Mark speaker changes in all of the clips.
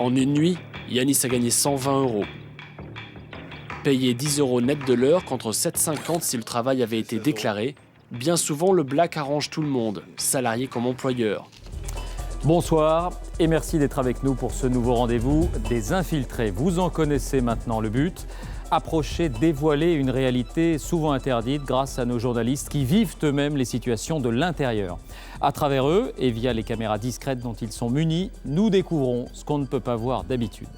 Speaker 1: En une nuit, Yanis a gagné 120 €. Payé 10 € net de l'heure contre 7,50 € si le travail avait été déclaré, bien souvent le black arrange tout le monde, salarié comme employeur.
Speaker 2: Bonsoir et merci d'être avec nous pour ce nouveau rendez-vous des infiltrés. Vous en connaissez maintenant le but. Approcher, dévoiler une réalité souvent interdite grâce à nos journalistes qui vivent eux-mêmes les situations de l'intérieur. À travers eux et via les caméras discrètes dont ils sont munis, nous découvrons ce qu'on ne peut pas voir d'habitude.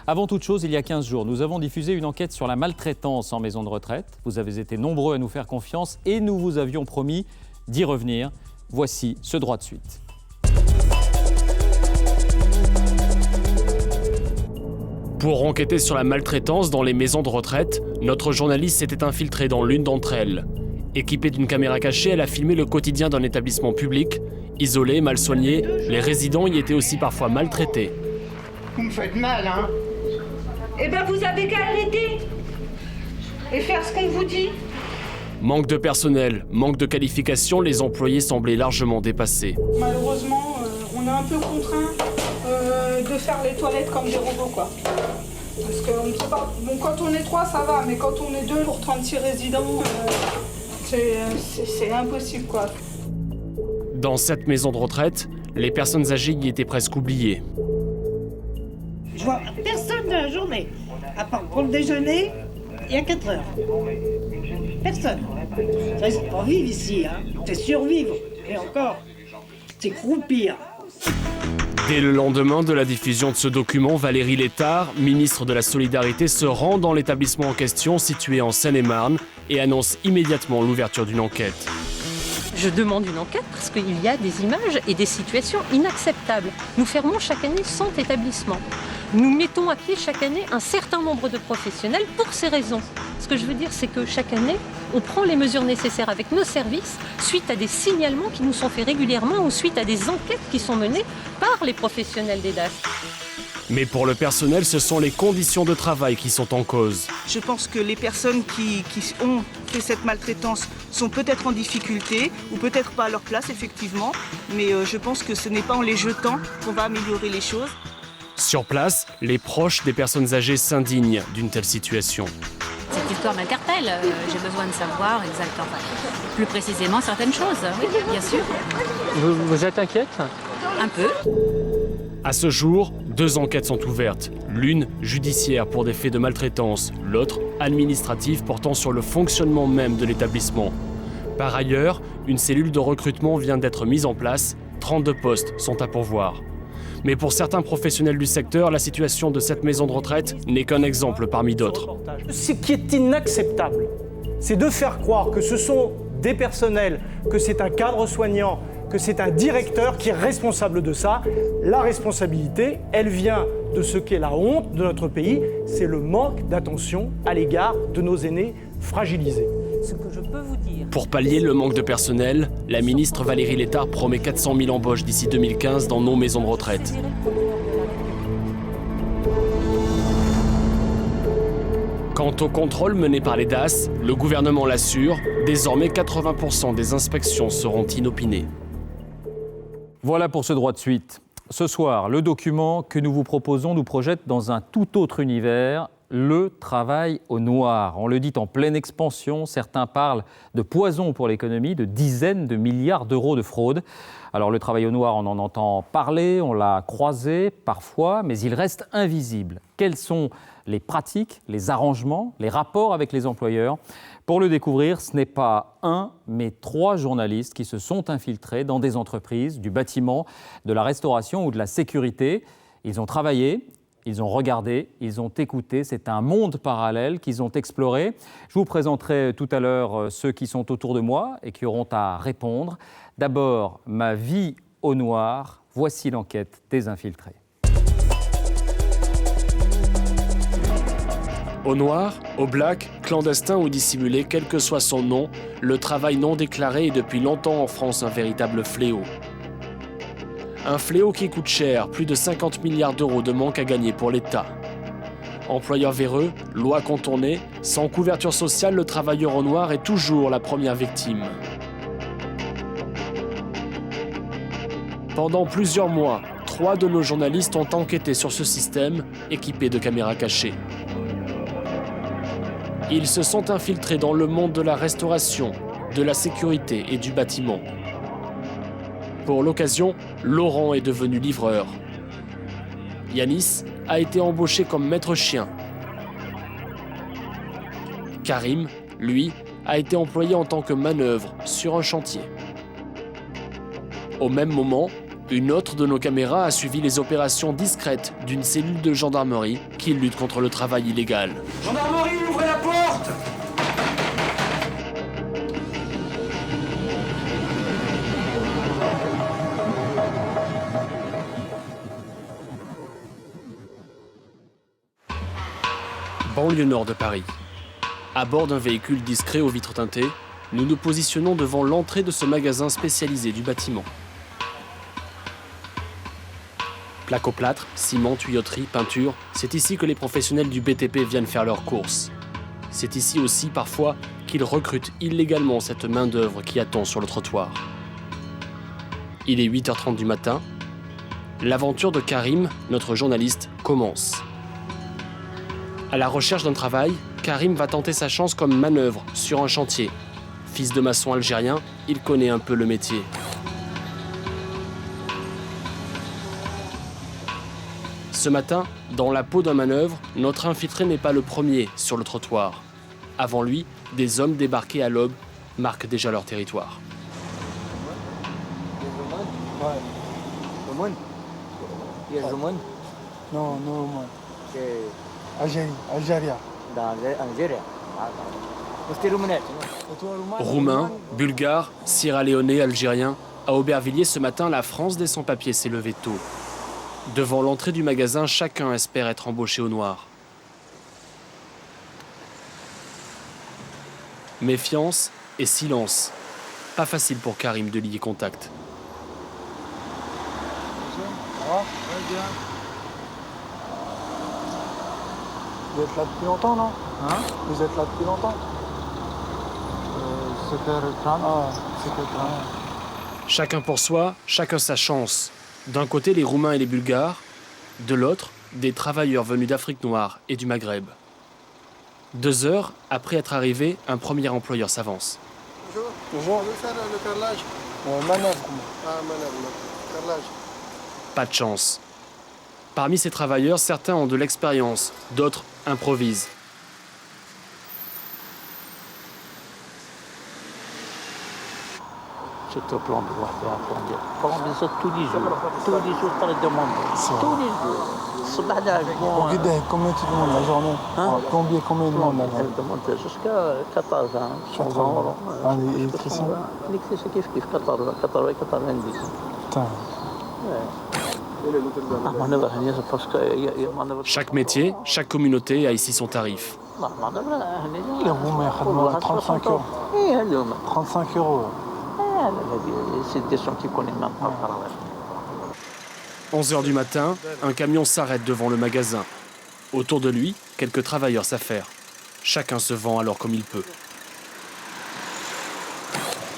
Speaker 2: Avant toute chose, il y a 15 jours, nous avons diffusé une enquête sur la maltraitance en maison de retraite. Vous avez été nombreux à nous faire confiance et nous vous avions promis d'y revenir. Voici ce droit de suite.
Speaker 1: Pour enquêter sur la maltraitance dans les maisons de retraite, notre journaliste s'était infiltré dans l'une d'entre elles. Équipée d'une caméra cachée, elle a filmé le quotidien d'un établissement public. Isolés, mal soignés, les résidents y étaient aussi parfois maltraités.
Speaker 3: Vous me faites mal, hein?
Speaker 4: Eh ben vous avez qu'à l'aider et faire ce qu'on vous dit.
Speaker 1: Manque de personnel, manque de qualification, les employés semblaient largement dépassés.
Speaker 5: Malheureusement, on est un peu contraint de faire les toilettes comme des robots, quoi. Parce qu'on ne peut pas... Bon, quand on est 3, ça va, mais quand on est 2 pour 36 résidents, c'est impossible, quoi.
Speaker 1: Dans cette maison de retraite, les personnes âgées y étaient presque oubliées.
Speaker 6: Je vois personne de la journée. À part pour le déjeuner, il y a 4 heures. Personne. C'est pas vivre ici, hein. C'est survivre. Et encore, c'est croupir.
Speaker 1: Dès le lendemain de la diffusion de ce document, Valérie Létard, ministre de la Solidarité, se rend dans l'établissement en question situé en Seine-et-Marne et annonce immédiatement l'ouverture d'une enquête.
Speaker 7: Je demande une enquête parce qu'il y a des images et des situations inacceptables. Nous fermons chaque année 100 établissements. Nous mettons à pied chaque année un certain nombre de professionnels pour ces raisons. Ce que je veux dire, c'est que chaque année, on prend les mesures nécessaires avec nos services suite à des signalements qui nous sont faits régulièrement ou suite à des enquêtes qui sont menées par les professionnels des DAS.
Speaker 1: Mais pour le personnel, ce sont les conditions de travail qui sont en cause.
Speaker 8: Je pense que les personnes qui ont fait cette maltraitance sont peut-être en difficulté ou peut-être pas à leur place, effectivement. Mais je pense que ce n'est pas en les jetant qu'on va améliorer les choses.
Speaker 1: Sur place, les proches des personnes âgées s'indignent d'une telle situation.
Speaker 9: Cette histoire m'interpelle. J'ai besoin de savoir exactement, plus précisément certaines choses. Oui, bien sûr.
Speaker 2: Vous êtes inquiète ?
Speaker 9: Un peu.
Speaker 1: À ce jour, 2 enquêtes sont ouvertes. L'une judiciaire pour des faits de maltraitance, l'autre administrative portant sur le fonctionnement même de l'établissement. Par ailleurs, une cellule de recrutement vient d'être mise en place. 32 postes sont à pourvoir. Mais pour certains professionnels du secteur, la situation de cette maison de retraite n'est qu'un exemple parmi d'autres.
Speaker 10: Ce qui est inacceptable, c'est de faire croire que ce sont des personnels, que c'est un cadre soignant, que c'est un directeur qui est responsable de ça. La responsabilité, elle vient de ce qu'est la honte de notre pays, c'est le manque d'attention à l'égard de nos aînés fragilisés.
Speaker 7: Ce que je peux vous dire...
Speaker 1: Pour pallier le manque de personnel, la ministre Valérie Létard promet 400 000 embauches d'ici 2015 dans nos maisons de retraite. Quant au contrôle mené par les DAS, le gouvernement l'assure, désormais 80% des inspections seront inopinées.
Speaker 2: Voilà pour ce droit de suite. Ce soir, le document que nous vous proposons nous projette dans un tout autre univers, le travail au noir. On le dit en pleine expansion, certains parlent de poison pour l'économie, de dizaines de milliards d'euros de fraude. Alors le travail au noir, on en entend parler, on l'a croisé parfois, mais il reste invisible. Quelles sont les pratiques, les arrangements, les rapports avec les employeurs ? Pour le découvrir, ce n'est pas un, mais 3 journalistes qui se sont infiltrés dans des entreprises, du bâtiment, de la restauration ou de la sécurité. Ils ont travaillé, ils ont regardé, ils ont écouté. C'est un monde parallèle qu'ils ont exploré. Je vous présenterai tout à l'heure ceux qui sont autour de moi et qui auront à répondre. D'abord, ma vie au noir. Voici l'enquête des infiltrés.
Speaker 1: Au noir, au black, clandestin ou dissimulé, quel que soit son nom, le travail non déclaré est depuis longtemps en France un véritable fléau. Un fléau qui coûte cher, plus de 50 milliards d'euros de manque à gagner pour l'État. Employeur véreux, loi contournée, sans couverture sociale, le travailleur au noir est toujours la première victime. Pendant plusieurs mois, 3 de nos journalistes ont enquêté sur ce système équipé de caméras cachées. Ils se sont infiltrés dans le monde de la restauration, de la sécurité et du bâtiment. Pour l'occasion, Laurent est devenu livreur. Yanis a été embauché comme maître chien. Karim, lui, a été employé en tant que manœuvre sur un chantier. Au même moment, une autre de nos caméras a suivi les opérations discrètes d'une cellule de gendarmerie qui lutte contre le travail illégal.
Speaker 10: Gendarmerie, ouvrez la porte!
Speaker 1: Banlieue nord de Paris. À bord d'un véhicule discret aux vitres teintées, nous nous positionnons devant l'entrée de ce magasin spécialisé du bâtiment. Placoplâtre, ciment, tuyauterie, peinture, c'est ici que les professionnels du BTP viennent faire leurs courses. C'est ici aussi, parfois, qu'ils recrutent illégalement cette main-d'œuvre qui attend sur le trottoir. Il est 8h30 du matin. L'aventure de Karim, notre journaliste, commence. À la recherche d'un travail, Karim va tenter sa chance comme manœuvre sur un chantier. Fils de maçon algérien, il connaît un peu le métier. Ce matin, dans la peau d'un manœuvre, notre infiltré n'est pas le premier sur le trottoir. Avant lui, des hommes débarqués à l'aube marquent déjà leur territoire. Roumains, Bulgares, Sierra-Léonais, Algériens, à Aubervilliers ce matin, la France des sans-papiers s'est levée tôt. Devant l'entrée du magasin, chacun espère être embauché au noir. Méfiance et silence. Pas facile pour Karim de lier contact.
Speaker 11: Vous êtes là depuis longtemps, non? Hein? Vous êtes là depuis longtemps? 7h30. 7h30.
Speaker 1: Chacun pour soi, chacun sa chance. D'un côté, les Roumains et les Bulgares. De l'autre, des travailleurs venus d'Afrique noire et du Maghreb. 2 heures après être arrivé, un premier employeur s'avance.
Speaker 11: Bonjour. Bonjour. Je veux faire le carrelage. Manœuvre. Ah, manœuvre. Carrelage.
Speaker 1: Pas de chance. Parmi ces travailleurs, certains ont de l'expérience, d'autres improvisent.
Speaker 12: C'est au plan de droit, on dit ça tous les jours par la demande, tous les jours.
Speaker 11: Combien tu demandes la journée? Combien de monde la journée?
Speaker 12: Elle demande jusqu'à 14 ans, 100 euros.
Speaker 11: L'électricien?
Speaker 12: L'électricien kiff 14, 90.
Speaker 11: Putain.
Speaker 1: Chaque métier, chaque communauté a ici son tarif.
Speaker 11: Les Roumains, 35 euros. 35 euros.
Speaker 12: C'est des gens qui connaissent même pas.
Speaker 1: 11h du matin, un camion s'arrête devant le magasin. Autour de lui, quelques travailleurs s'affairent. Chacun se vend alors comme il peut.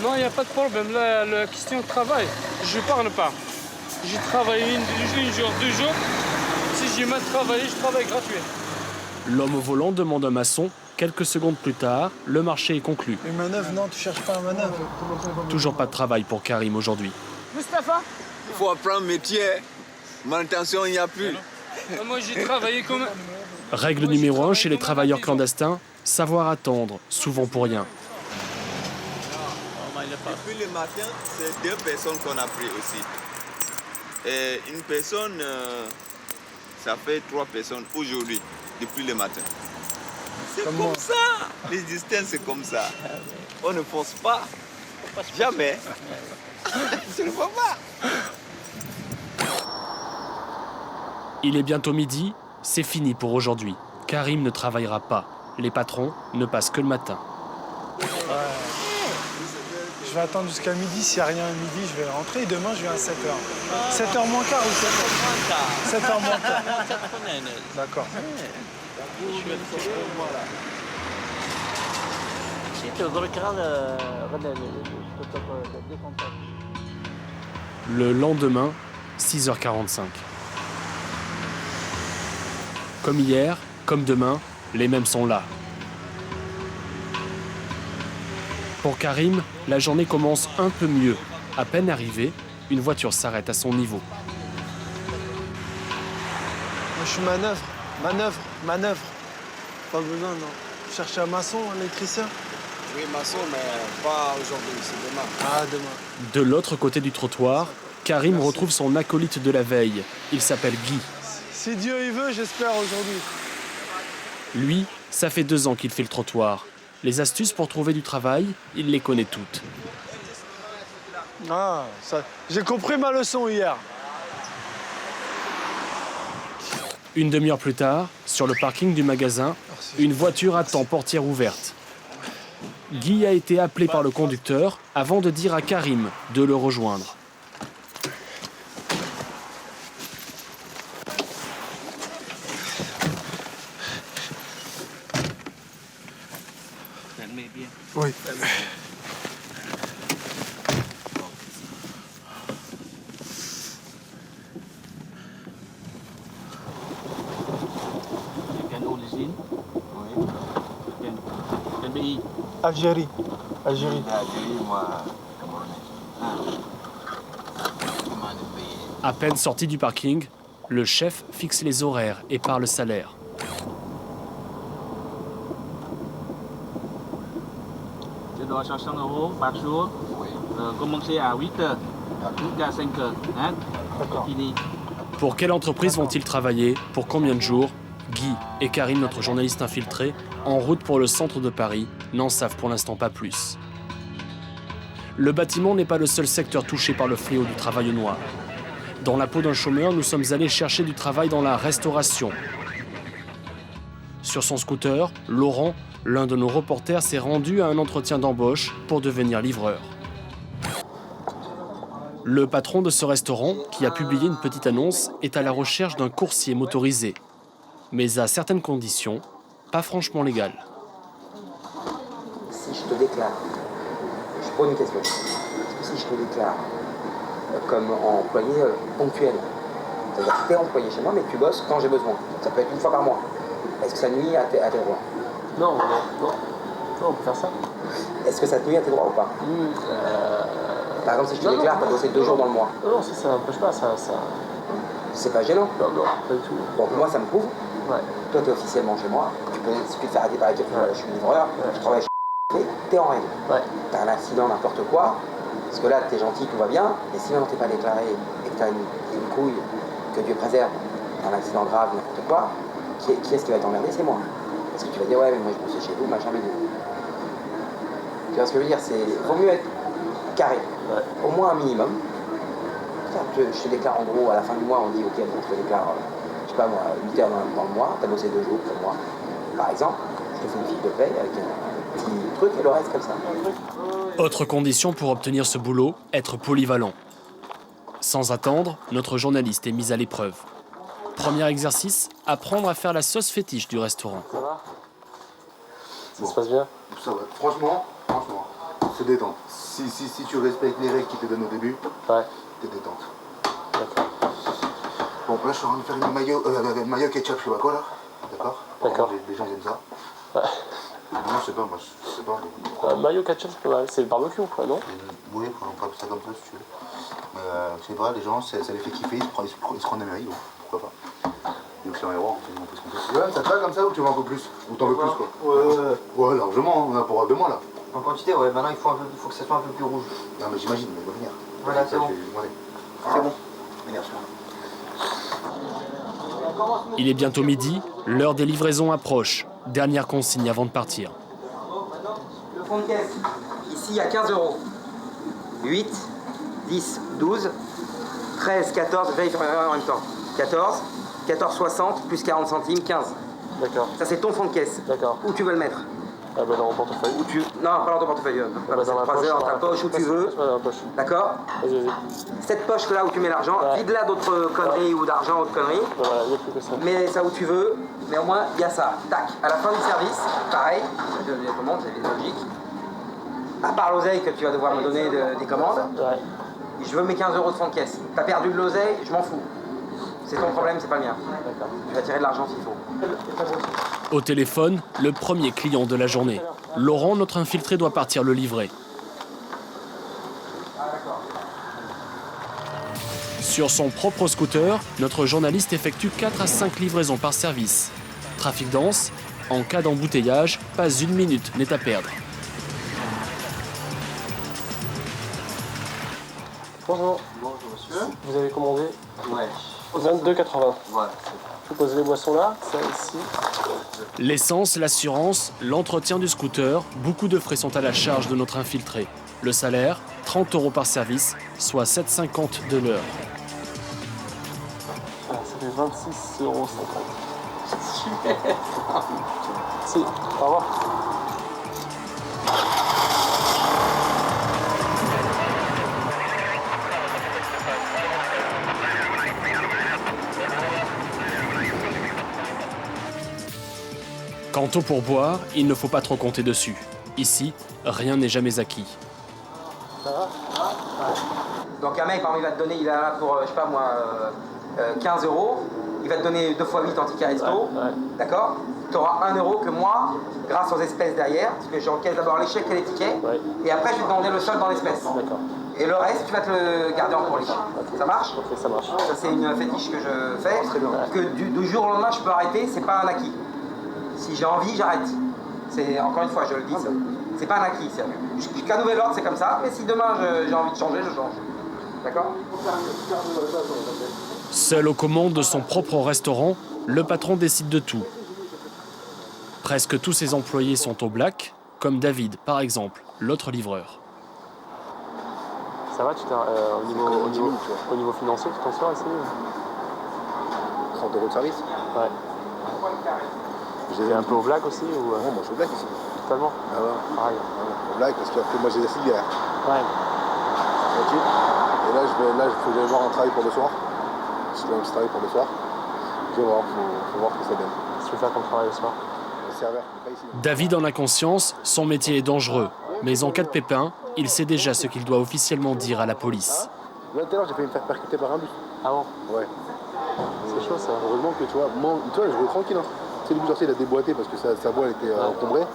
Speaker 13: Non, il n'y a pas de problème. Là, la question de travail, je ne parle pas. J'ai travaillé une jour, 2 jours. Si j'ai mal travaillé, je travaille gratuit.
Speaker 1: L'homme au volant demande un maçon. Quelques secondes plus tard, le marché est conclu.
Speaker 11: Une manœuvre, non, tu cherches pas un manœuvre.
Speaker 1: Toujours pas de travail pour Karim aujourd'hui.
Speaker 13: Mustapha?
Speaker 14: Il faut apprendre métier. Manutention, il n'y a plus.
Speaker 13: Moi, j'ai travaillé comme...
Speaker 1: Règle numéro 1 chez les travailleurs clandestins, savoir attendre, souvent pour rien.
Speaker 14: Depuis le matin, c'est 2 personnes qu'on a pris aussi. Et une personne, ça fait 3 personnes aujourd'hui, depuis le matin. C'est comme ça. Les distances, c'est comme ça. On ne force pas. Jamais. Je ne vois pas.
Speaker 1: Il est bientôt midi, c'est fini pour aujourd'hui. Karim ne travaillera pas. Les patrons ne passent que le matin.
Speaker 11: Je vais attendre jusqu'à midi. S'il n'y a rien à midi, je vais rentrer. Et demain, je viens à 7h. 7h moins quart ou 7h? 7h moins quart. D'accord.
Speaker 1: Le lendemain, 6h45. Comme hier, comme demain, les mêmes sont là. Pour Karim, la journée commence un peu mieux. À peine arrivé, une voiture s'arrête à son niveau.
Speaker 11: Moi, je suis manœuvre. Pas besoin, non. Chercher un maçon, un électricien?
Speaker 15: Oui, maçon, mais pas aujourd'hui, c'est demain.
Speaker 11: Ah, demain.
Speaker 1: De l'autre côté du trottoir, Karim retrouve son acolyte de la veille. Il s'appelle Guy.
Speaker 11: Si Dieu y veut, j'espère aujourd'hui.
Speaker 1: Lui, ça fait 2 ans qu'il fait le trottoir. Les astuces pour trouver du travail, il les connaît toutes.
Speaker 11: Ah, ça... j'ai compris ma leçon hier.
Speaker 1: Une demi-heure plus tard, sur le parking du magasin, une voiture attend portière ouverte. Guy a été appelé par le conducteur avant de dire à Karim de le rejoindre.
Speaker 11: Oui.
Speaker 12: Quelle origine? Oui. Quel pays?
Speaker 11: Algérie.
Speaker 14: Algérie, moi,
Speaker 1: À peine sorti du parking, le chef fixe les horaires et parle salaire.
Speaker 12: Je dois 500 € par jour. Oui. Commencer à 8h jusqu'à 5h. Hein? Fini.
Speaker 1: Pour quelle entreprise vont-ils travailler? Pour combien de jours? Guy et Karim, notre journaliste infiltré, en route pour le centre de Paris, n'en savent pour l'instant pas plus. Le bâtiment n'est pas le seul secteur touché par le fléau du travail au noir. Dans la peau d'un chômeur, nous sommes allés chercher du travail dans la restauration. Sur son scooter, Laurent, l'un de nos reporters, s'est rendu à un entretien d'embauche pour devenir livreur. Le patron de ce restaurant, qui a publié une petite annonce, est à la recherche d'un coursier motorisé. Mais à certaines conditions, pas franchement légales.
Speaker 16: Si je te déclare, je pose une question, si je te déclare comme employé ponctuel, c'est-à-dire que tu es employé chez moi, mais tu bosses quand j'ai besoin, ça peut être une fois par mois, est-ce que ça nuit à tes droits?
Speaker 13: Non, on peut faire ça.
Speaker 16: Est-ce que ça te nuit à tes droits ou pas? Par exemple, si je te déclare, tu as bossé 2 jours dans le mois.
Speaker 13: Non, ça n'empêche pas, ça...
Speaker 16: C'est pas gênant?
Speaker 13: Non, pas du tout.
Speaker 16: Donc moi, ça me prouve.
Speaker 13: Ouais.
Speaker 16: Toi, tu es officiellement chez moi, tu peux te faire arrêter par la je suis livreur, je travaille chez t'es en règle.
Speaker 13: Ouais.
Speaker 16: T'as un accident, n'importe quoi, parce que là, t'es gentil, tout va bien, mais si maintenant t'es pas déclaré et que t'as une couille, que Dieu préserve, t'as un accident grave, n'importe quoi, qui est-ce qui va t'emmerder? C'est moi. Parce que tu vas dire, ouais, mais moi je bossais chez vous, machin, mais tu vois ce que je veux dire? Vaut mieux être carré, au moins un minimum. Je te déclare en gros, à la fin du mois, on dit, ok, bon, je te déclare, je sais pas moi, 8 heures dans le mois, t'as bossé 2 jours pour moi, par exemple, je te fais une fiche de paie avec un petit truc et le reste comme ça.
Speaker 1: Autre condition pour obtenir ce boulot, être polyvalent. Sans attendre, notre journaliste est mis à l'épreuve. Premier exercice, apprendre à faire la sauce fétiche du restaurant.
Speaker 13: Ça va? Ça se passe bien?
Speaker 17: Ça va. Franchement, c'est détente. Si tu respectes les règles qu'ils te donnent au début, t'es détente.
Speaker 13: D'accord.
Speaker 17: Bon, là, je suis en train de faire une mayo ketchup, je sais pas quoi, là. D'accord?
Speaker 13: D'accord.
Speaker 17: Les gens aiment ça.
Speaker 13: Ouais.
Speaker 17: Non, je sais pas, moi, je sais pas.
Speaker 13: Mayo ketchup, c'est pas mal. C'est le barbecue, quoi, non?
Speaker 17: Oui, on peut appeler ça comme ça, si tu veux. Mais je sais pas, les gens, ça les fait kiffer, ils se prennent des mairies, donc pourquoi pas. Donc c'est un héros, on fait ce qu'on fait. Ouais, ça te va comme ça ou tu veux un peu plus? Ou t'en veux plus, quoi? Ouais, largement, on a pour 2 mois, là.
Speaker 16: En quantité, ouais, maintenant il faut que ça soit un peu plus rouge.
Speaker 17: Non, mais j'imagine, mais il va venir.
Speaker 16: Voilà, c'est bon.
Speaker 17: C'est bon. Merci.
Speaker 1: Il est bientôt midi, l'heure des livraisons approche. Dernière consigne avant de partir.
Speaker 16: Le fond de caisse, ici il y a 15 €. 8, 10, 12, 13, 14, vérifie en même temps. 14, 14,60 plus 40 centimes, 15.
Speaker 13: D'accord.
Speaker 16: Ça c'est ton fond de caisse.
Speaker 13: D'accord.
Speaker 16: Où tu veux le mettre?
Speaker 13: Ah bah dans mon portefeuille.
Speaker 16: Où tu... Non, pas dans ton portefeuille.
Speaker 13: Dans ma poche,
Speaker 16: dans ta poche, où tu veux.
Speaker 13: Dans ma poche.
Speaker 16: D'accord?
Speaker 13: Vas-y.
Speaker 16: Cette poche-là où tu mets l'argent, vide-la d'autres conneries ou d'argent ou de conneries.
Speaker 13: Voilà, il n'y a plus que ça.
Speaker 16: Mets ça où tu veux, mais au moins il y a ça. Tac. À la fin du service, pareil, je commande, c'est logique. À part l'oseille que tu vas devoir me donner des commandes, je veux mes 15 € de fonds de caisse. T'as perdu de l'oseille, je m'en fous. C'est ton problème, c'est pas le mien. Tu vas tirer de l'argent s'il faut.
Speaker 1: Au téléphone, le premier client de la journée. Laurent, notre infiltré, doit partir le livrer. Sur son propre scooter, notre journaliste effectue 4 à 5 livraisons par service. Trafic dense, en cas d'embouteillage, pas une minute n'est à perdre.
Speaker 18: Bonjour.
Speaker 17: Bonjour monsieur.
Speaker 18: Vous avez commandé
Speaker 17: Ouais.
Speaker 18: 22,80.
Speaker 17: Ouais.
Speaker 18: Vous posez les boissons là, ça ici.
Speaker 1: L'essence, l'assurance, l'entretien du scooter, beaucoup de frais sont à la charge de notre infiltré. Le salaire, 30 € par service, soit 7,50 € de l'heure.
Speaker 18: Ah, ça fait 26,50 €. Super. Si, au revoir.
Speaker 1: Quant au pourboire, il ne faut pas trop compter dessus. Ici, rien n'est jamais acquis.
Speaker 18: Ça va?
Speaker 16: Donc un mec, par exemple, il va te donner, il est là pour, je sais pas moi, 15 €. Il va te donner 2 fois 8 en ticket resto. D'accord? Tu auras 1 € que moi, grâce aux espèces derrière, parce que j'encaisse d'abord les chèques et les tickets, et après je vais te demander le solde dans l'espèce. Et le reste, tu vas te le garder en police. Ça marche?
Speaker 18: Ok, ça marche.
Speaker 16: Ça, c'est une fétiche que je fais. Parce que du jour au lendemain, je peux arrêter, c'est pas un acquis. Si j'ai envie, j'arrête. C'est, encore une fois, je le dis, c'est pas un acquis. Jusqu'à nouvel ordre, c'est comme ça. Mais si demain j'ai envie de changer, je change. D'accord?
Speaker 1: Seul aux commandes de son propre restaurant, le patron décide de tout. Presque tous ses employés sont au black, comme David, par exemple, l'autre livreur.
Speaker 18: Ça va, au niveau financier, tu t'en sors assez?
Speaker 17: 30 € de service?
Speaker 18: Ouais. J'ai un peu au black aussi ou...
Speaker 17: Non, moi je suis au black ici.
Speaker 18: Totalement?
Speaker 17: Ah ouais.
Speaker 18: Pareil.
Speaker 17: Au black parce que moi j'ai des acides derrière.
Speaker 18: Ouais.
Speaker 17: Ok. Et là, il faut que j'aille voir un travail pour le soir. Je fais un petit travail pour le soir. Je vais voir, faut voir ce que ça donne.
Speaker 18: Qu'est-ce que tu veux faire comme travail le soir?
Speaker 17: Le serveur, pas ici.
Speaker 1: David en a conscience, son métier est dangereux. Mais en cas de pépin, il sait déjà ce qu'il doit officiellement dire à la police.
Speaker 17: Là, tout à l'heure, j'ai failli me faire percuter par un bus.
Speaker 18: Ah bon?
Speaker 17: Ouais.
Speaker 18: C'est chaud ça.
Speaker 17: Heureusement que tu vois, je roule tranquille. Hein. Tu sais, le bus sorcier, il a déboîté parce que sa voie était encombrée.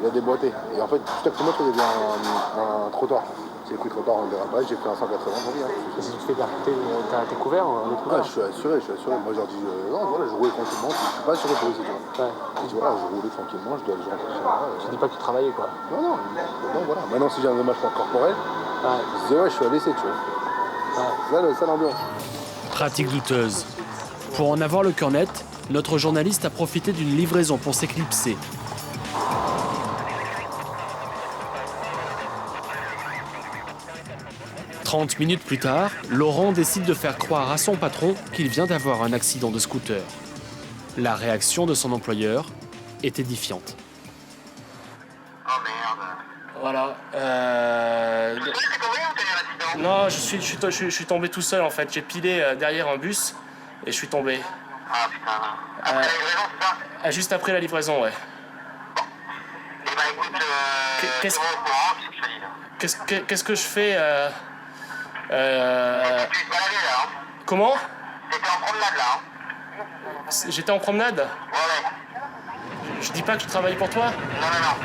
Speaker 17: Il a déboîté. Et en fait, tout à coup, il y avait un trottoir. J'ai pris le trottoir en dérapage, j'ai fait un 180 pour lui.
Speaker 18: Et si tu te fais percuter, t'es couvert?
Speaker 17: Ah, je suis assuré. Moi, je leur dis, non, voilà, je roulais tranquillement. Je suis pas assuré pour ici, tu vois. Ouais. Je dis, voilà, je roulais tranquillement, je dois les gens.
Speaker 18: Tu dis pas que tu travaillais, quoi?
Speaker 17: Non, voilà. Maintenant, si j'ai un dommage corporel, je disais, ouais, je suis à l'essai, tu vois. Ouais. Ça, l'ambiance.
Speaker 1: Pratique douteuse. Pour en avoir le cœur net, notre journaliste a profité d'une livraison pour s'éclipser. « 30 minutes plus tard, Laurent décide de faire croire à son patron qu'il vient d'avoir un accident de scooter. La réaction de son employeur est édifiante.
Speaker 3: Oh merde.
Speaker 13: Voilà. Non, je suis tombé tout seul en fait. J'ai pilé derrière un bus et je suis tombé.
Speaker 3: Ah putain. Après la livraison, c'est ça?
Speaker 13: Juste après la livraison, ouais.
Speaker 3: Bon. Eh ben écoute,
Speaker 13: qu'est-ce que je fais
Speaker 3: Tu te baladais là, hein?
Speaker 13: Comment?
Speaker 3: T'étais en promenade là, hein?
Speaker 13: J'étais en promenade?
Speaker 3: Ouais.
Speaker 13: Je dis pas que je travaille pour toi?
Speaker 3: Non.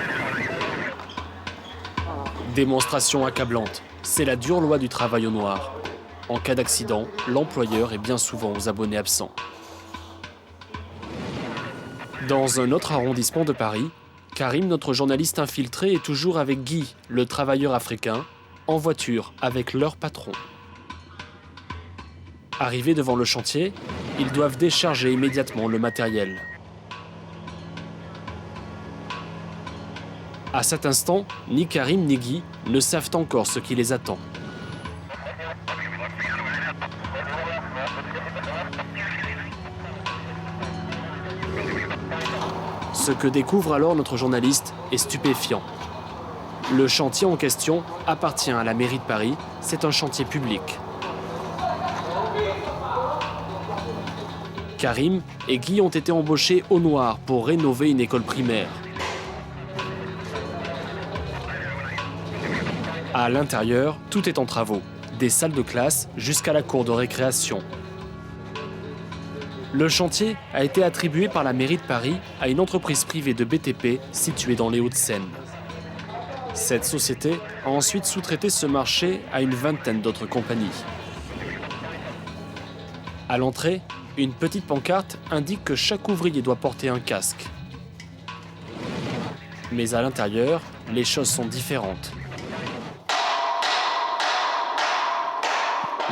Speaker 1: Démonstration accablante. C'est la dure loi du travail au noir. En cas d'accident, l'employeur est bien souvent aux abonnés absents. Dans un autre arrondissement de Paris, Karim, notre journaliste infiltré, est toujours avec Guy, le travailleur africain, en voiture avec leur patron. Arrivés devant le chantier, ils doivent décharger immédiatement le matériel. À cet instant, ni Karim ni Guy ne savent encore ce qui les attend. Ce que découvre alors notre journaliste est stupéfiant. Le chantier en question appartient à la mairie de Paris, c'est un chantier public. Karim et Guy ont été embauchés au noir pour rénover une école primaire. À l'intérieur, tout est en travaux. des salles de classe jusqu'à la cour de récréation. Le chantier a été attribué par la mairie de Paris à une entreprise privée de BTP située dans les Hauts-de-Seine. Cette société a ensuite sous-traité ce marché à une vingtaine d'autres compagnies. À l'entrée, une petite pancarte indique que chaque ouvrier doit porter un casque. Mais à l'intérieur, les choses sont différentes.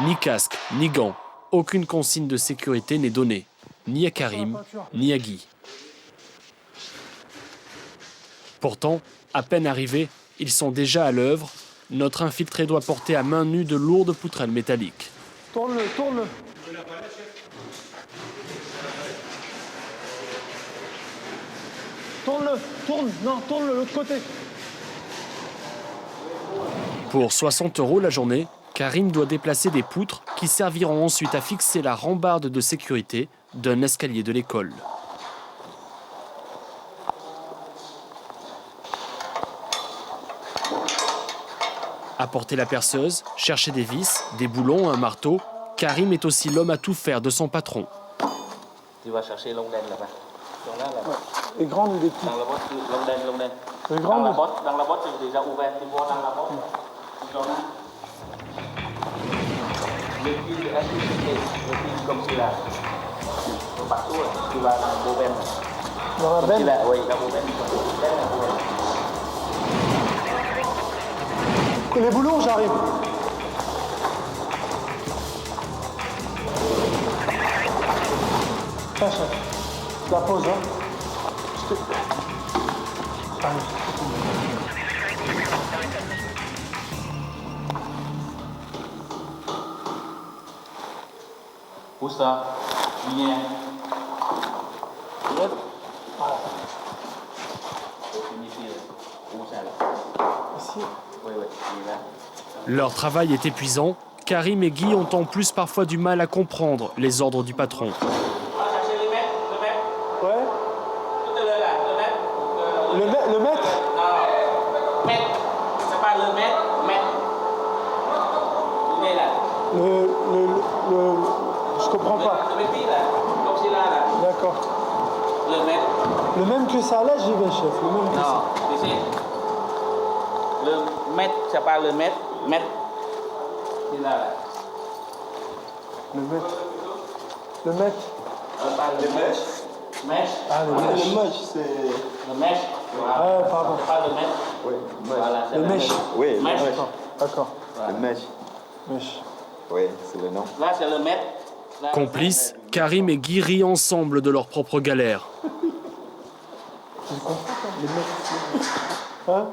Speaker 1: Ni casque, ni gants, aucune consigne de sécurité n'est donnée, ni à Karim, ni à Guy. Pourtant, à peine arrivés, ils sont déjà à l'œuvre. Notre infiltré doit porter à main nue de lourdes poutrelles métalliques.
Speaker 11: Tourne-le, tourne-le. Tourne-le, tourne, non, tourne-le de l'autre côté.
Speaker 1: Pour 60 € la journée, Karim doit déplacer des poutres qui serviront ensuite à fixer la rambarde de sécurité d'un escalier de l'école. Apporter la perceuse, chercher des vis, des boulons, un marteau, Karim est aussi l'homme à tout faire de son patron.
Speaker 12: Tu vas chercher l'onglen là-bas.
Speaker 11: Les grandes ou des petites?
Speaker 12: Dans la boîte, l'onglen.
Speaker 11: Les grandes?
Speaker 12: Dans la boîte, c'est déjà ouvert. Tu vois dans la boîte. Le fil de activité, le fil comme celui-là. Partout, tu vas dans la bobine.
Speaker 11: Dans la benne?
Speaker 12: Oui, la bobine.
Speaker 11: Et les boulons, j'arrive. Tiens, chef. Je la pose, hein. J'arrive.
Speaker 12: Où ça? Viens. Voilà. Où ça là?
Speaker 11: Ici.
Speaker 12: Oui, oui, il est là.
Speaker 1: Leur travail est épuisant. Karim et Guy ont en plus parfois du mal à comprendre les ordres du patron.
Speaker 11: Ouais. Le maître?
Speaker 12: Non. Maître. C'est pas le maître. Il est là.
Speaker 11: Je comprends pas.
Speaker 12: Le maître là. Comme c'est là.
Speaker 11: D'accord.
Speaker 12: Le maître.
Speaker 11: Le même que ça, là, j'y vais, chef. Le même que ça.
Speaker 12: Non, ici. Le maître, c'est pas le maître. Maître. Il est là.
Speaker 11: Le maître. Le maître.
Speaker 12: Le mèche. Mèche.
Speaker 11: Ah, le mèche.
Speaker 12: Le mèche, c'est... Le mèche.
Speaker 11: Ah, pardon.
Speaker 12: C'est pas le mèche.
Speaker 15: Oui,
Speaker 12: Voilà, c'est
Speaker 11: le mèche.
Speaker 15: Oui, le
Speaker 12: mèche.
Speaker 11: D'accord.
Speaker 15: Le mèche.
Speaker 11: Mèche.
Speaker 15: Oui, c'est le nom.
Speaker 12: Là, c'est le maître. Là,
Speaker 1: Complices, Karim et Guy rient ensemble de leur propre galère.
Speaker 11: Tu comprends pas? Les mèches. Hein?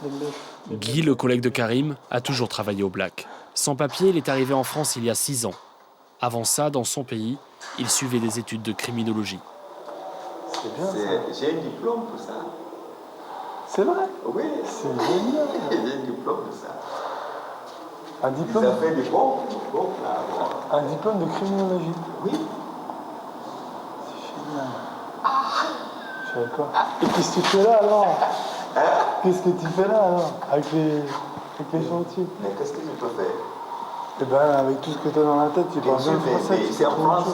Speaker 11: Les mèches.
Speaker 1: Guy, le collègue de Karim, a toujours travaillé au Black. Sans papier, il est arrivé en France il y a 6 ans. Avant ça, dans son pays, il suivait des études de criminologie.
Speaker 11: C'est bien ça.
Speaker 14: J'ai un diplôme pour ça.
Speaker 11: C'est vrai?
Speaker 14: Oui.
Speaker 11: C'est génial.
Speaker 14: J'ai un diplôme pour ça.
Speaker 11: Un diplôme?
Speaker 14: Ça fait des bons là.
Speaker 11: Un diplôme de criminologie?
Speaker 14: Oui.
Speaker 11: C'est génial. Je savais pas. Et qu'est-ce que tu fais là alors? Qu'est-ce que tu fais là alors? Avec les chantiers?
Speaker 14: Mais qu'est-ce que je peux faire?
Speaker 11: Eh ben, avec tout ce que tu as dans la tête, tu parles bien français.
Speaker 14: Mais ici en France,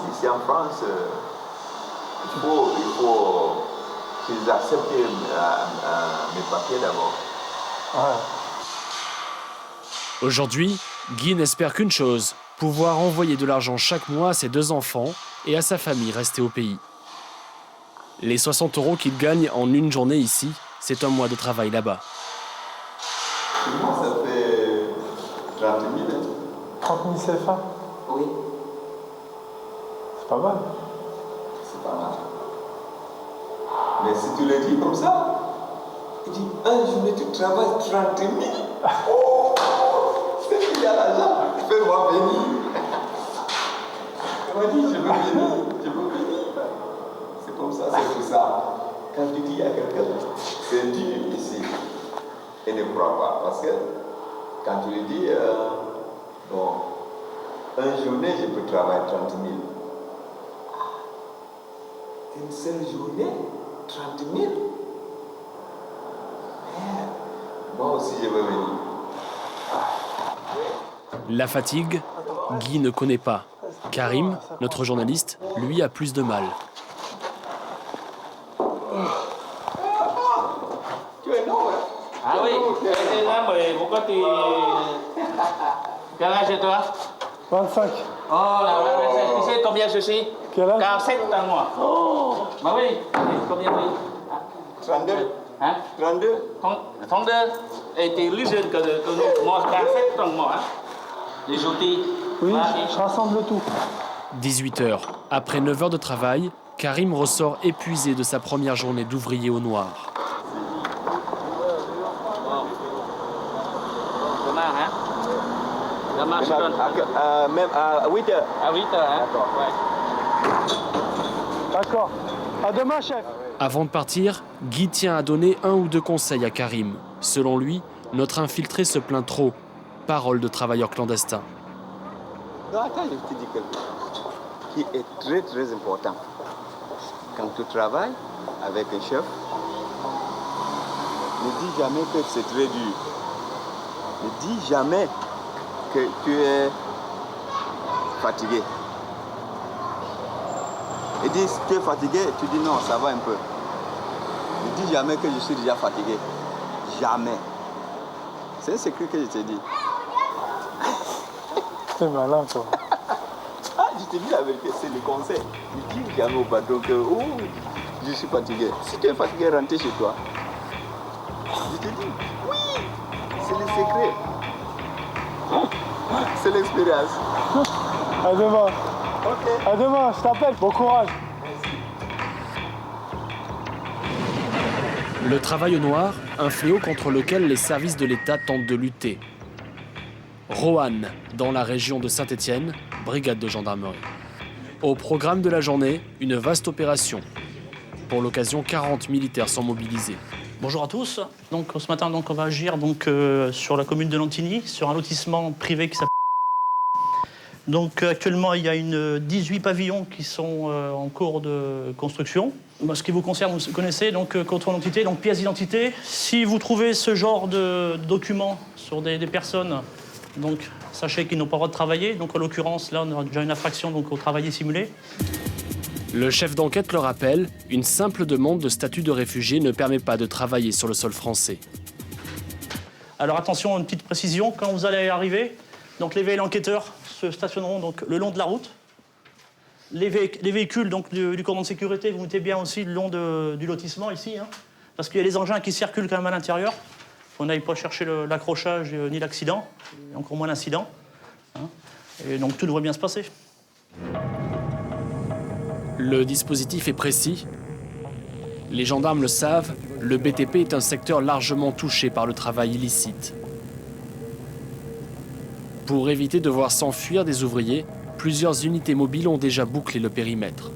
Speaker 14: il faut qu'ils acceptent mes papiers d'abord.
Speaker 11: Ouais.
Speaker 1: Aujourd'hui, Guy n'espère qu'une chose, pouvoir envoyer de l'argent chaque mois à ses 2 enfants et à sa famille restée au pays. Les 60 € qu'il gagne en une journée ici, c'est un mois de travail là-bas.
Speaker 14: Moi, ça fait 30 000.
Speaker 11: 30 000 CFA?
Speaker 14: Oui.
Speaker 11: C'est pas mal.
Speaker 14: C'est pas mal. Mais si tu le dis comme ça, tu dis, un journée tu travailles 30 000. Oh, c'est qu'il y a l'argent, fais-moi venir. Il m'a dit, je veux venir. C'est comme ça, c'est tout ça. Quand tu dis à quelqu'un, c'est dur ici. Et ne crois pas, parce que quand tu lui dis, bon, une journée, je peux travailler 30 000. Une seule journée, 30 000. Merde. Moi aussi, je veux venir.
Speaker 1: La fatigue, Guy ne connaît pas. Karim, notre journaliste, lui a plus de mal.
Speaker 12: Ah oui, tu es là, mais pourquoi tu... Quel âge est toi?
Speaker 11: 25.
Speaker 12: Oh là là, tu sais combien je suis?
Speaker 11: Quel âge?
Speaker 12: 47 ans, moi. Oh, bah oui, combien oui?
Speaker 14: 32.
Speaker 12: Hein?
Speaker 14: 32.
Speaker 12: 32. Et tu es plus jeune que nous. Moi, 47 ans, moi. Hein? Les outils.
Speaker 11: Oui, je rassemble tout.
Speaker 1: 18h. Après 9 heures de travail, Karim ressort épuisé de sa première journée d'ouvrier au noir.
Speaker 14: Même à 8 heures.
Speaker 12: À 8 heures, hein?
Speaker 11: D'accord. À demain, chef.
Speaker 1: Avant de partir, Guy tient à donner 1 ou 2 conseils à Karim. Selon lui, notre infiltré se plaint trop. Parole de travailleur clandestin.
Speaker 14: Attends, je te dis quelque chose qui est très très important. Quand tu travailles avec un chef, ne dis jamais que c'est très dur. Ne dis jamais que tu es fatigué. Et dis, si tu es fatigué, tu dis non, ça va un peu. Ne dis jamais que je suis déjà fatigué. Jamais. C'est un secret que je t'ai dit.
Speaker 11: C'est malin, toi.
Speaker 14: Ah, je te dis la vérité, c'est le conseil. Ne dis jamais au patron que oh, je suis fatigué. Si tu es fatigué, rentre chez toi. Je te dis, oui, c'est le secret. C'est l'expérience.
Speaker 11: À demain.
Speaker 14: Ok.
Speaker 11: À demain, je t'appelle. Bon courage.
Speaker 1: Le travail au noir, un fléau contre lequel les services de l'État tentent de lutter. Roanne, dans la région de Saint-Étienne, brigade de gendarmerie. Au programme de la journée, une vaste opération. Pour l'occasion, 40 militaires sont mobilisés.
Speaker 19: Bonjour à tous. Donc, ce matin, on va agir sur la commune de Lantigny, sur un lotissement privé qui s'appelle. Donc, actuellement, il y a 18 pavillons qui sont en cours de construction. Ce qui vous concerne, vous connaissez, donc contrôle d'identité, donc pièce d'identité. Si vous trouvez ce genre de documents sur des personnes, donc sachez qu'ils n'ont pas le droit de travailler. Donc, en l'occurrence, là, on a déjà une infraction donc, au travail dissimulé.
Speaker 1: Le chef d'enquête le rappelle, une simple demande de statut de réfugié ne permet pas de travailler sur le sol français.
Speaker 19: Alors attention, une petite précision, quand vous allez arriver, donc les enquêteurs se stationneront donc, le long de la route. Les véhicules donc, du cordon de sécurité, vous mettez bien aussi le long du lotissement ici, hein, parce qu'il y a les engins qui circulent quand même à l'intérieur. On n'aille pas chercher l'accrochage ni l'accident, encore moins l'incident. Hein, et donc tout devrait bien se passer.
Speaker 1: Le dispositif est précis. Les gendarmes le savent, le BTP est un secteur largement touché par le travail illicite. Pour éviter de voir s'enfuir des ouvriers, plusieurs unités mobiles ont déjà bouclé le périmètre.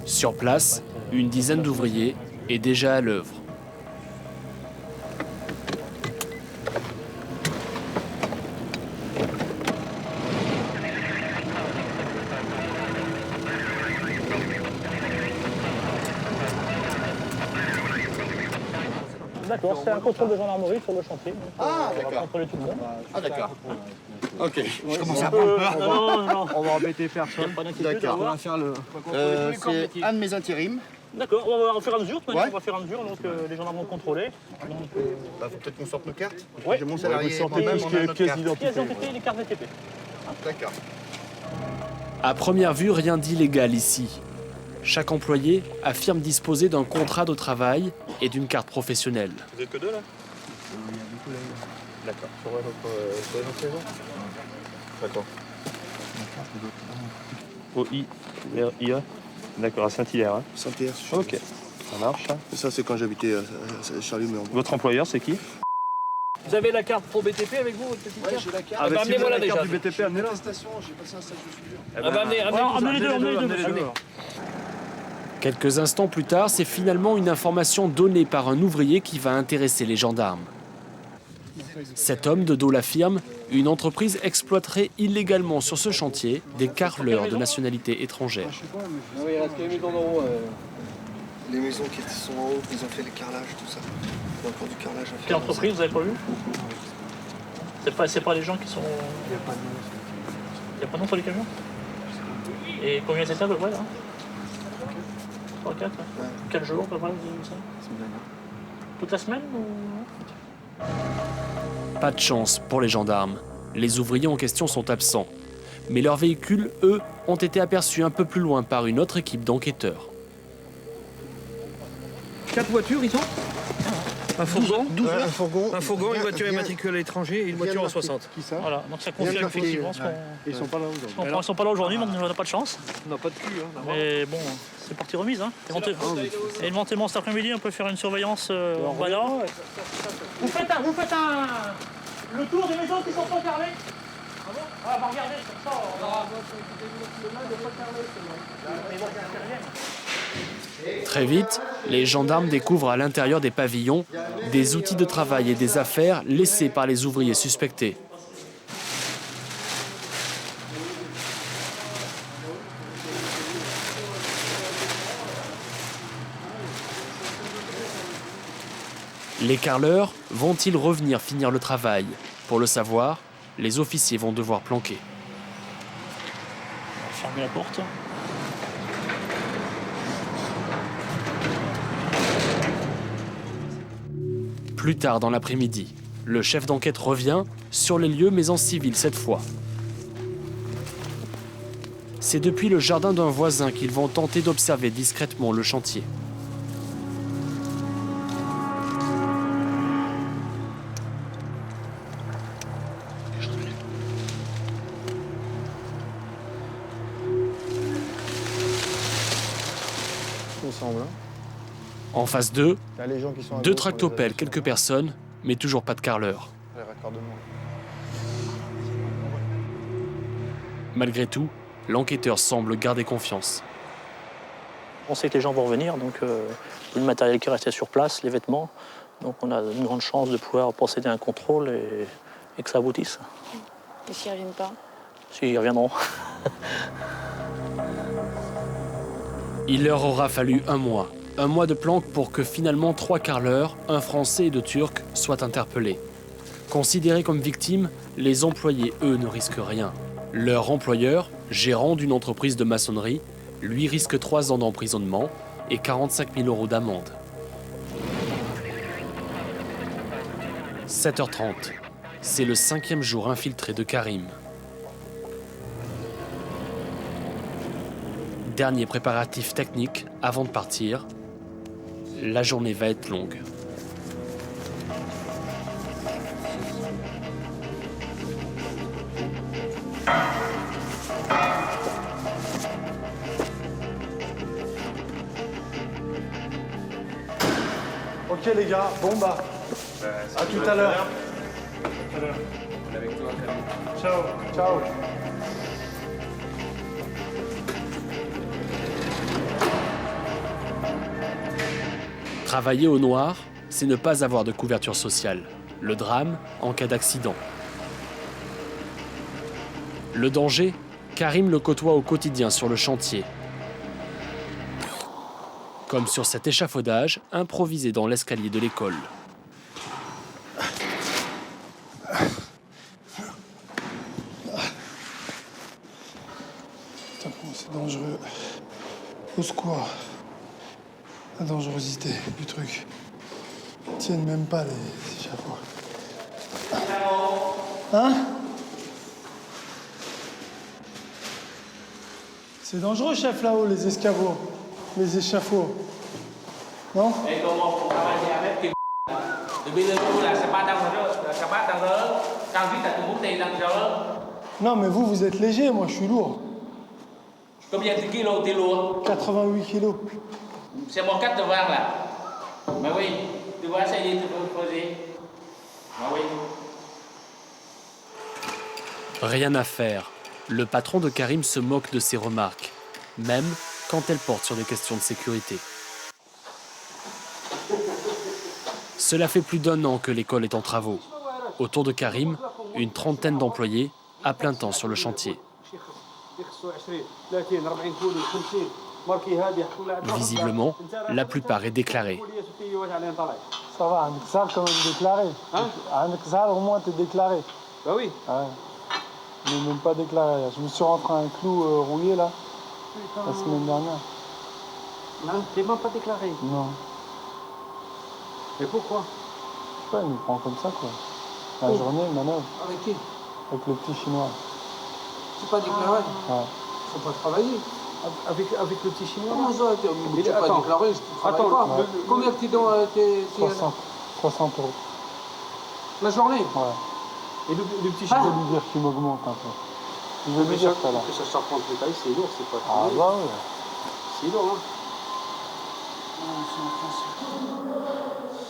Speaker 1: Sur place, une dizaine d'ouvriers est déjà à l'œuvre.
Speaker 19: D'accord, c'est un contrôle de gendarmerie sur le chantier.
Speaker 17: Ah,
Speaker 19: on va contrôler tout le monde.
Speaker 17: Ah, d'accord. Ok.
Speaker 19: Je commence à avoir peur. Non.
Speaker 11: On va embêter personne.
Speaker 17: D'accord.
Speaker 11: On va faire le...
Speaker 17: C'est un de mes intérims.
Speaker 19: D'accord, on va faire à mesure. On va faire à mesure, donc les gendarmes vont contrôler.
Speaker 17: Faut peut-être qu'on sorte nos cartes.
Speaker 19: Ouais.
Speaker 17: J'ai mon salarié
Speaker 11: sortez
Speaker 17: moi-même,
Speaker 11: tout
Speaker 17: on
Speaker 11: ce qui
Speaker 17: a
Speaker 11: est
Speaker 17: notre
Speaker 11: pièces
Speaker 17: carte.
Speaker 11: d'identité.
Speaker 19: Pièces d'identité et les cartes VTP.
Speaker 17: D'accord.
Speaker 1: À première vue, rien d'illégal ici. Chaque employé affirme disposer d'un contrat de travail et d'une carte professionnelle.
Speaker 20: Vous êtes que deux là?
Speaker 17: D'accord.
Speaker 20: Sur votre saison? D'accord. O-I-R-I-A? D'accord, à Saint-Hilaire. Hein.
Speaker 17: Saint-Hilaire.
Speaker 20: Ok, ça marche.
Speaker 17: Et ça, c'est quand j'habitais Charlie Méon.
Speaker 20: Votre employeur, c'est qui?
Speaker 19: Vous avez la carte pro BTP avec vous, votre petite carte?
Speaker 17: J'ai la carte.
Speaker 19: Ah, bah, amenez-moi là déjà.
Speaker 11: carte du BTP, amenez-la.
Speaker 17: J'ai passé un stage de soudure.
Speaker 19: Ah bah, amenez les deux.
Speaker 1: Quelques instants plus tard, c'est finalement une information donnée par un ouvrier qui va intéresser les gendarmes. Cet homme de dos l'affirme, une entreprise exploiterait illégalement sur ce chantier des carreleurs de nationalité étrangère.
Speaker 17: Oui, il reste les maisons d'en haut. Les maisons qui sont en haut, ils ont fait les carrelages, tout ça.
Speaker 15: Il y a encore du carrelage à faire.
Speaker 19: Quelle entreprise, vous avez pas vu? C'est pas les gens qui sont...
Speaker 15: Il n'y a pas de nom.
Speaker 19: Il n'y a pas de nom sur les camions? Et combien c'était à peu près là? 3, 4? Ouais. Quel jour à peu près vous avez vu ça? Toute la semaine ou...
Speaker 1: Pas de chance pour les gendarmes. Les ouvriers en question sont absents. Mais leurs véhicules, eux, ont été aperçus un peu plus loin par une autre équipe d'enquêteurs.
Speaker 21: 4 voitures, ils ont un fourgon,
Speaker 15: 12
Speaker 21: ouais,
Speaker 15: un fourgon,
Speaker 21: une voiture immatriculée à l'étranger et une voiture en 60.
Speaker 15: Qui ça?
Speaker 19: Voilà, donc ça confirme effectivement ce qu'on...
Speaker 15: Ils sont pas là aujourd'hui.
Speaker 19: Ils sont pas là aujourd'hui, donc on n'a pas de chance.
Speaker 21: On n'a pas de cul.
Speaker 19: Mais bon, c'est partie remise. Hein. Et éventuellement cet après-midi, on peut faire une surveillance en baladant. Vous faites le tour des maisons qui sont pas carrelées. Ah bon? Ah, bah regardez, comme ça, on aura...
Speaker 1: Très vite, les gendarmes découvrent à l'intérieur des pavillons des outils de travail et des affaires laissés par les ouvriers suspectés. Les carreleurs vont-ils revenir finir le travail? Pour le savoir, les officiers vont devoir planquer.
Speaker 19: On va fermer la porte.
Speaker 1: Plus tard dans l'après-midi, le chef d'enquête revient sur les lieux, mais en civil cette fois. C'est depuis le jardin d'un voisin qu'ils vont tenter d'observer discrètement le chantier. En face d'eux, deux tractopelles, quelques personnes, mais toujours pas de carreleurs. Malgré tout, l'enquêteur semble garder confiance.
Speaker 19: On sait que les gens vont revenir, donc le matériel qui restait sur place, les vêtements, donc on a une grande chance de pouvoir procéder à un contrôle et que ça aboutisse.
Speaker 22: Et s'ils ne reviennent pas?
Speaker 19: S'ils reviendront.
Speaker 1: Il leur aura fallu un mois de planque pour que finalement 3 carreleurs, un Français et 2 Turcs, soient interpellés. Considérés comme victimes, les employés, eux, ne risquent rien. Leur employeur, gérant d'une entreprise de maçonnerie, lui risque 3 ans d'emprisonnement et 45 000 € d'amende. 7h30, c'est le 5e jour infiltré de Karim. Dernier préparatif technique avant de partir. La journée va être longue.
Speaker 11: Ok les gars, bon bah, à tout à l'heure.
Speaker 15: On est avec toi,
Speaker 11: Ciao. Ciao.
Speaker 1: Travailler au noir, c'est ne pas avoir de couverture sociale. Le drame en cas d'accident. Le danger, Karim le côtoie au quotidien sur le chantier. Comme sur cet échafaudage improvisé dans l'escalier de l'école.
Speaker 11: C'est dangereux. Au secours. La dangerosité du truc. Ils tiennent même pas les échafauds. Hein? C'est dangereux, chef, là-haut, les escabeaux. Les échafauds. Non?
Speaker 12: Et comment on travaille avec les depuis le jour là, c'est pas dangereux. Quand vite, tout le monde est dangereux.
Speaker 11: Non, mais vous êtes léger, moi je suis lourd.
Speaker 12: Combien de kilos t'es lourd?
Speaker 11: 88 kilos.
Speaker 12: C'est mon cas de voir là. Mais oui, tu vois, ça y est, tu peux le poser. Mais oui.
Speaker 1: Rien à faire. Le patron de Karim se moque de ses remarques, même quand elles portent sur des questions de sécurité. Cela fait plus d'1 an que l'école est en travaux. Autour de Karim, une 30aine d'employés à plein temps sur le chantier. Visiblement, la plupart est déclarée.
Speaker 11: Ça va, un Xal quand même déclaré. Un Xal au moins t'es déclaré.
Speaker 21: Bah oui.
Speaker 11: Ouais. Mais même pas déclaré. Je me suis rentré un clou rouillé là, la semaine dernière.
Speaker 21: Non, t'es même pas déclaré.
Speaker 11: Non.
Speaker 21: Mais pourquoi?
Speaker 11: Je sais pas, il me prend comme ça quoi. La journée, manœuvre.
Speaker 21: Avec qui?
Speaker 11: Avec le petit chinois.
Speaker 21: C'est pas déclaré?
Speaker 11: Ouais.
Speaker 21: Faut pas travailler. Avec le petit chinois? Comment ça? Tu n'es pas déclaré, je travaille pas. Combien t'es
Speaker 11: 60 euros.
Speaker 21: La journée?
Speaker 11: Ouais.
Speaker 21: Et le petit
Speaker 11: Je vais
Speaker 21: chinois?
Speaker 11: lui dire qu'il m'augmente un peu. Je vais lui dire ça là.
Speaker 21: Ça charpente le taille, c'est lourd, c'est pas
Speaker 11: Ah bah ouais.
Speaker 21: C'est lourd, hein.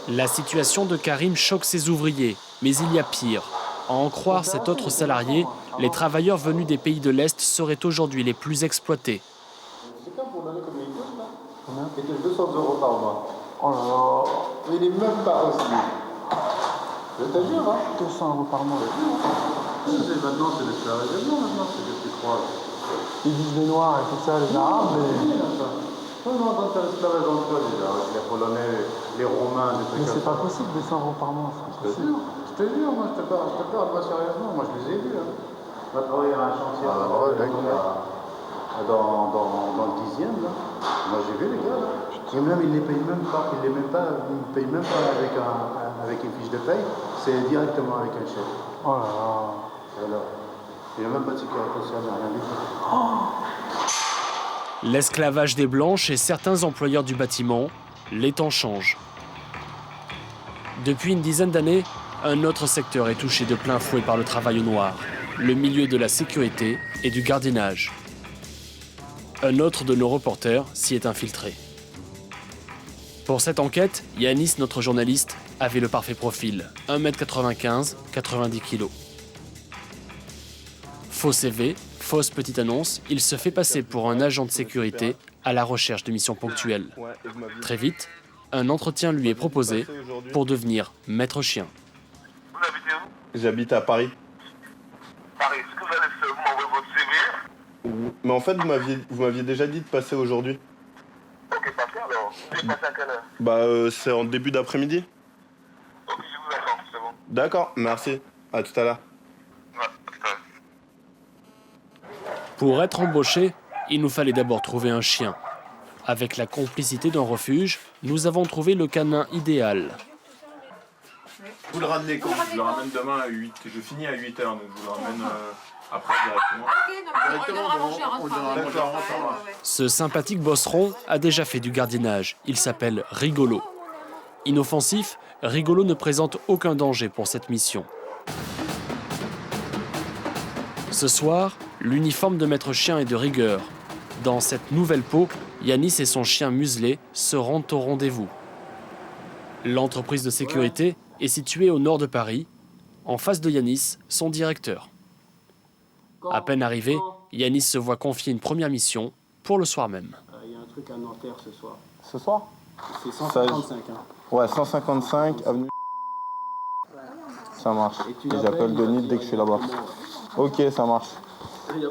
Speaker 1: La situation de Karim choque ses ouvriers, mais il y a pire. À en croire cet autre salarié, les travailleurs venus des pays de l'Est seraient aujourd'hui les plus exploités.
Speaker 17: C'est quand pour donner combien il coûte là? Combien? Il était 200 euros par mois. Oh là là. Mais il est même pas aussi. Je te jure, hein?
Speaker 11: 200 euros par mois.
Speaker 17: Maintenant, c'est l'esclavagisme, maintenant, c'est ce que tu crois.
Speaker 11: Ils disent les Noirs et tout ça, les Arabes, mais...
Speaker 17: Non, non, dans l'esclavage entre eux, déjà, avec les Polonais, les Romains, des trucs
Speaker 11: Mais
Speaker 17: comme
Speaker 11: c'est
Speaker 17: ça.
Speaker 11: pas possible, 200 euros par mois.
Speaker 17: Je te jure, moi, je te parle, moi, sérieusement, moi, je les ai vus. Hein. On va travailler à un chantier dans le 10e, là. Moi, j'ai vu les gars, là. Et même, ils les payent même pas, ils payent même pas avec une fiche de paye, c'est directement avec un chèque.
Speaker 11: Oh là là.
Speaker 17: Alors, il n'y a même pas de sécurité sociale, rien du tout.
Speaker 1: L'esclavage des Blanches et certains employeurs du bâtiment, les temps changent. Depuis une dizaine d'années, un autre secteur est touché de plein fouet par le travail au noir, le milieu de la sécurité et du gardiennage. Un autre de nos reporters s'y est infiltré. Pour cette enquête, Yanis, notre journaliste, avait le parfait profil, 1m95, 90 kg. Faux CV, fausse petite annonce, il se fait passer pour un agent de sécurité à la recherche de missions ponctuelles. Très vite, un entretien lui est proposé pour devenir maître chien.
Speaker 4: J'habite à Paris.
Speaker 5: Paris, est-ce que vous allez m'envoyer votre CV?
Speaker 4: Mais en fait, vous m'aviez déjà dit de passer aujourd'hui.
Speaker 5: Ok, parfait alors. Vous allez passer à quelle heure?
Speaker 4: C'est en début d'après-midi.
Speaker 5: Ok, je vous attends, c'est bon.
Speaker 4: D'accord, merci. À tout à l'heure.
Speaker 1: Pour être embauché, il nous fallait d'abord trouver un chien. Avec la complicité d'un refuge, nous avons trouvé le canin idéal.
Speaker 23: Vous le ramenez quand? Je le ramène demain à 8. Je finis à 8h, donc je vous le ramène après directement.
Speaker 1: Ce sympathique bosseron a déjà fait du gardiennage. Il s'appelle Rigolo. Inoffensif, Rigolo ne présente aucun danger pour cette mission. Ce soir, l'uniforme de maître chien est de rigueur. Dans cette nouvelle peau, Yanis et son chien muselé se rendent au rendez-vous. L'entreprise de sécurité est située au nord de Paris, en face de Yanis, son directeur. À peine arrivé, Yanis se voit confier une première mission pour le soir même.
Speaker 24: Il y a un truc à Nanterre ce soir.
Speaker 4: Ce soir?
Speaker 24: C'est 155. Hein.
Speaker 4: Ouais, 155 avenue. Ça marche. Et j'appelle Denis dès que je suis là-bas. Ok, ça marche.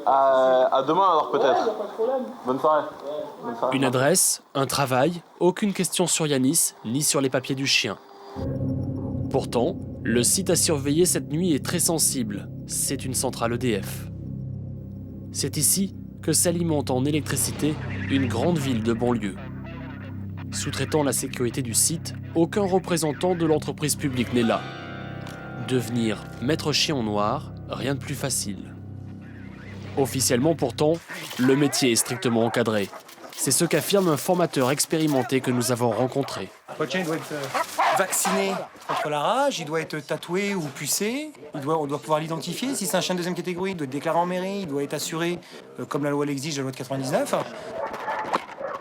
Speaker 4: À demain alors peut-être. Bonne soirée.
Speaker 1: Une adresse, un travail, aucune question sur Yanis ni sur les papiers du chien. Pourtant, le site à surveiller cette nuit est très sensible. C'est une centrale EDF. C'est ici que s'alimente en électricité une grande ville de banlieue. Sous-traitant la sécurité du site, aucun représentant de l'entreprise publique n'est là. Devenir maître chien en noir, rien de plus facile. Officiellement pourtant, le métier est strictement encadré. C'est ce qu'affirme un formateur expérimenté que nous avons rencontré.
Speaker 25: Votre chien doit être vacciné contre la rage, il doit être tatoué ou pucé, on doit pouvoir l'identifier. Si c'est un chien de deuxième catégorie, il doit être déclaré en mairie, il doit être assuré comme la loi l'exige, la loi de 99.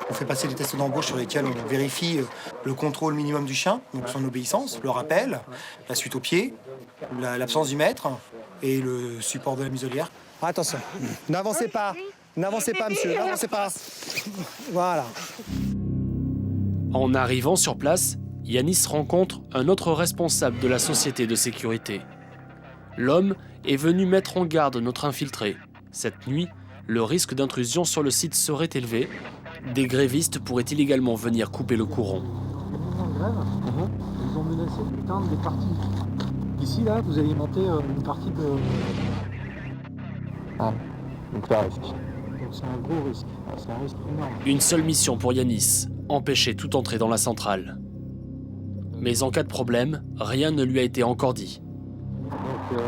Speaker 25: On fait passer des tests d'embauche sur lesquels on vérifie le contrôle minimum du chien, donc son obéissance, le rappel, la suite au pied, l'absence du maître et le support de la muselière.
Speaker 10: Attention, n'avancez pas, monsieur, n'avancez pas. Voilà.
Speaker 1: En arrivant sur place, Yanis rencontre un autre responsable de la société de sécurité. L'homme est venu mettre en garde notre infiltré. Cette nuit, le risque d'intrusion sur le site serait élevé Des grévistes pourraient illégalement venir couper le courant.
Speaker 21: Ils ont menacé d'éteindre des parties. Ici, là, vous alimentez une partie de...
Speaker 4: Ah, donc c'est un risque.
Speaker 21: Donc c'est un gros risque. C'est un risque énorme.
Speaker 1: Une seule mission pour Yanis, empêcher toute entrée dans la centrale. Mais en cas de problème, rien ne lui a été encore dit.
Speaker 21: Donc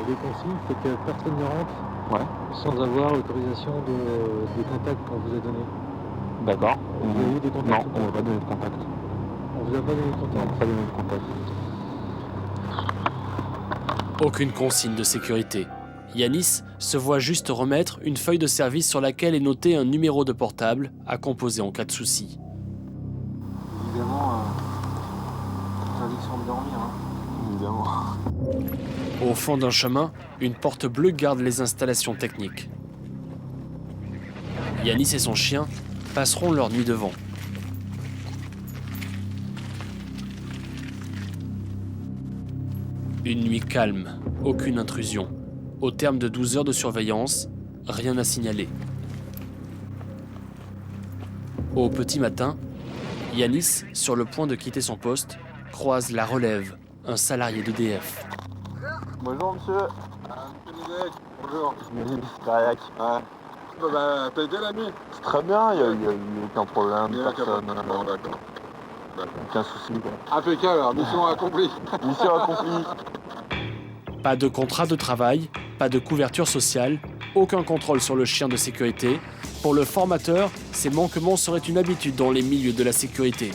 Speaker 21: les consignes, c'est que personne ne rentre sans avoir l'autorisation des contacts qu'on vous a donnés.
Speaker 4: D'accord.
Speaker 21: Vous avez eu des contacts?
Speaker 4: Non, on va pas donner de contact.
Speaker 21: On vous a pas donné de contact?
Speaker 4: On va pas donner de contact.
Speaker 1: Aucune consigne de sécurité. Yanis se voit juste remettre une feuille de service sur laquelle est noté un numéro de portable à composer en cas de souci.
Speaker 21: Évidemment, interdiction de dormir.
Speaker 4: Évidemment.
Speaker 1: Au fond d'un chemin, une porte bleue garde les installations techniques. Yanis et son chien passeront leur nuit devant. Une nuit calme, aucune intrusion. Au terme de 12 heures de surveillance, rien à signaler. Au petit matin, Yanis, sur le point de quitter son poste, croise la relève, un salarié d'EDF.
Speaker 4: Bonjour monsieur.
Speaker 3: Bonjour.
Speaker 4: Kayak.
Speaker 3: Bah, t'as aidé la nuit?
Speaker 4: C'est très bien, il n'y a eu aucun problème,
Speaker 3: Il y a
Speaker 4: personne.
Speaker 3: Bon, d'accord.
Speaker 4: Aucun souci.
Speaker 3: Impeccable, alors, mission accomplie.
Speaker 4: Mission accomplie.
Speaker 1: Pas de contrat de travail, pas de couverture sociale, aucun contrôle sur le chien de sécurité. Pour le formateur, ces manquements seraient une habitude dans les milieux de la sécurité.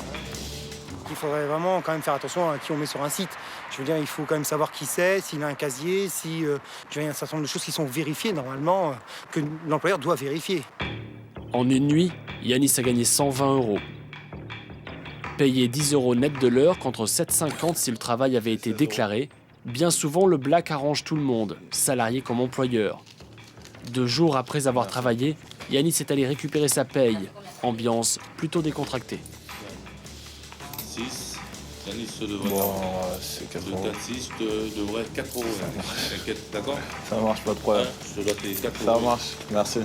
Speaker 25: Il faudrait vraiment quand même faire attention à qui on met sur un site. Je veux dire, il faut quand même savoir qui c'est, s'il a un casier, si... il y a un certain nombre de choses qui sont vérifiées normalement, que l'employeur doit vérifier.
Speaker 1: En une nuit, Yanis a gagné 120 €. Payé 10 € net de l'heure contre 7,50 si le travail avait été déclaré, bien souvent le black arrange tout le monde, salarié comme employeur. 2 jours après avoir travaillé, Yanis est allé récupérer sa paye, ambiance plutôt décontractée.
Speaker 2: 6, Yanis devrait
Speaker 4: c'est 4 €.
Speaker 2: Le 4-6 devrait être 4 €. T'inquiète, d'accord?
Speaker 4: Ça marche, pas de problème.
Speaker 2: Je te dois tes 4 €.
Speaker 4: Ça marche, merci.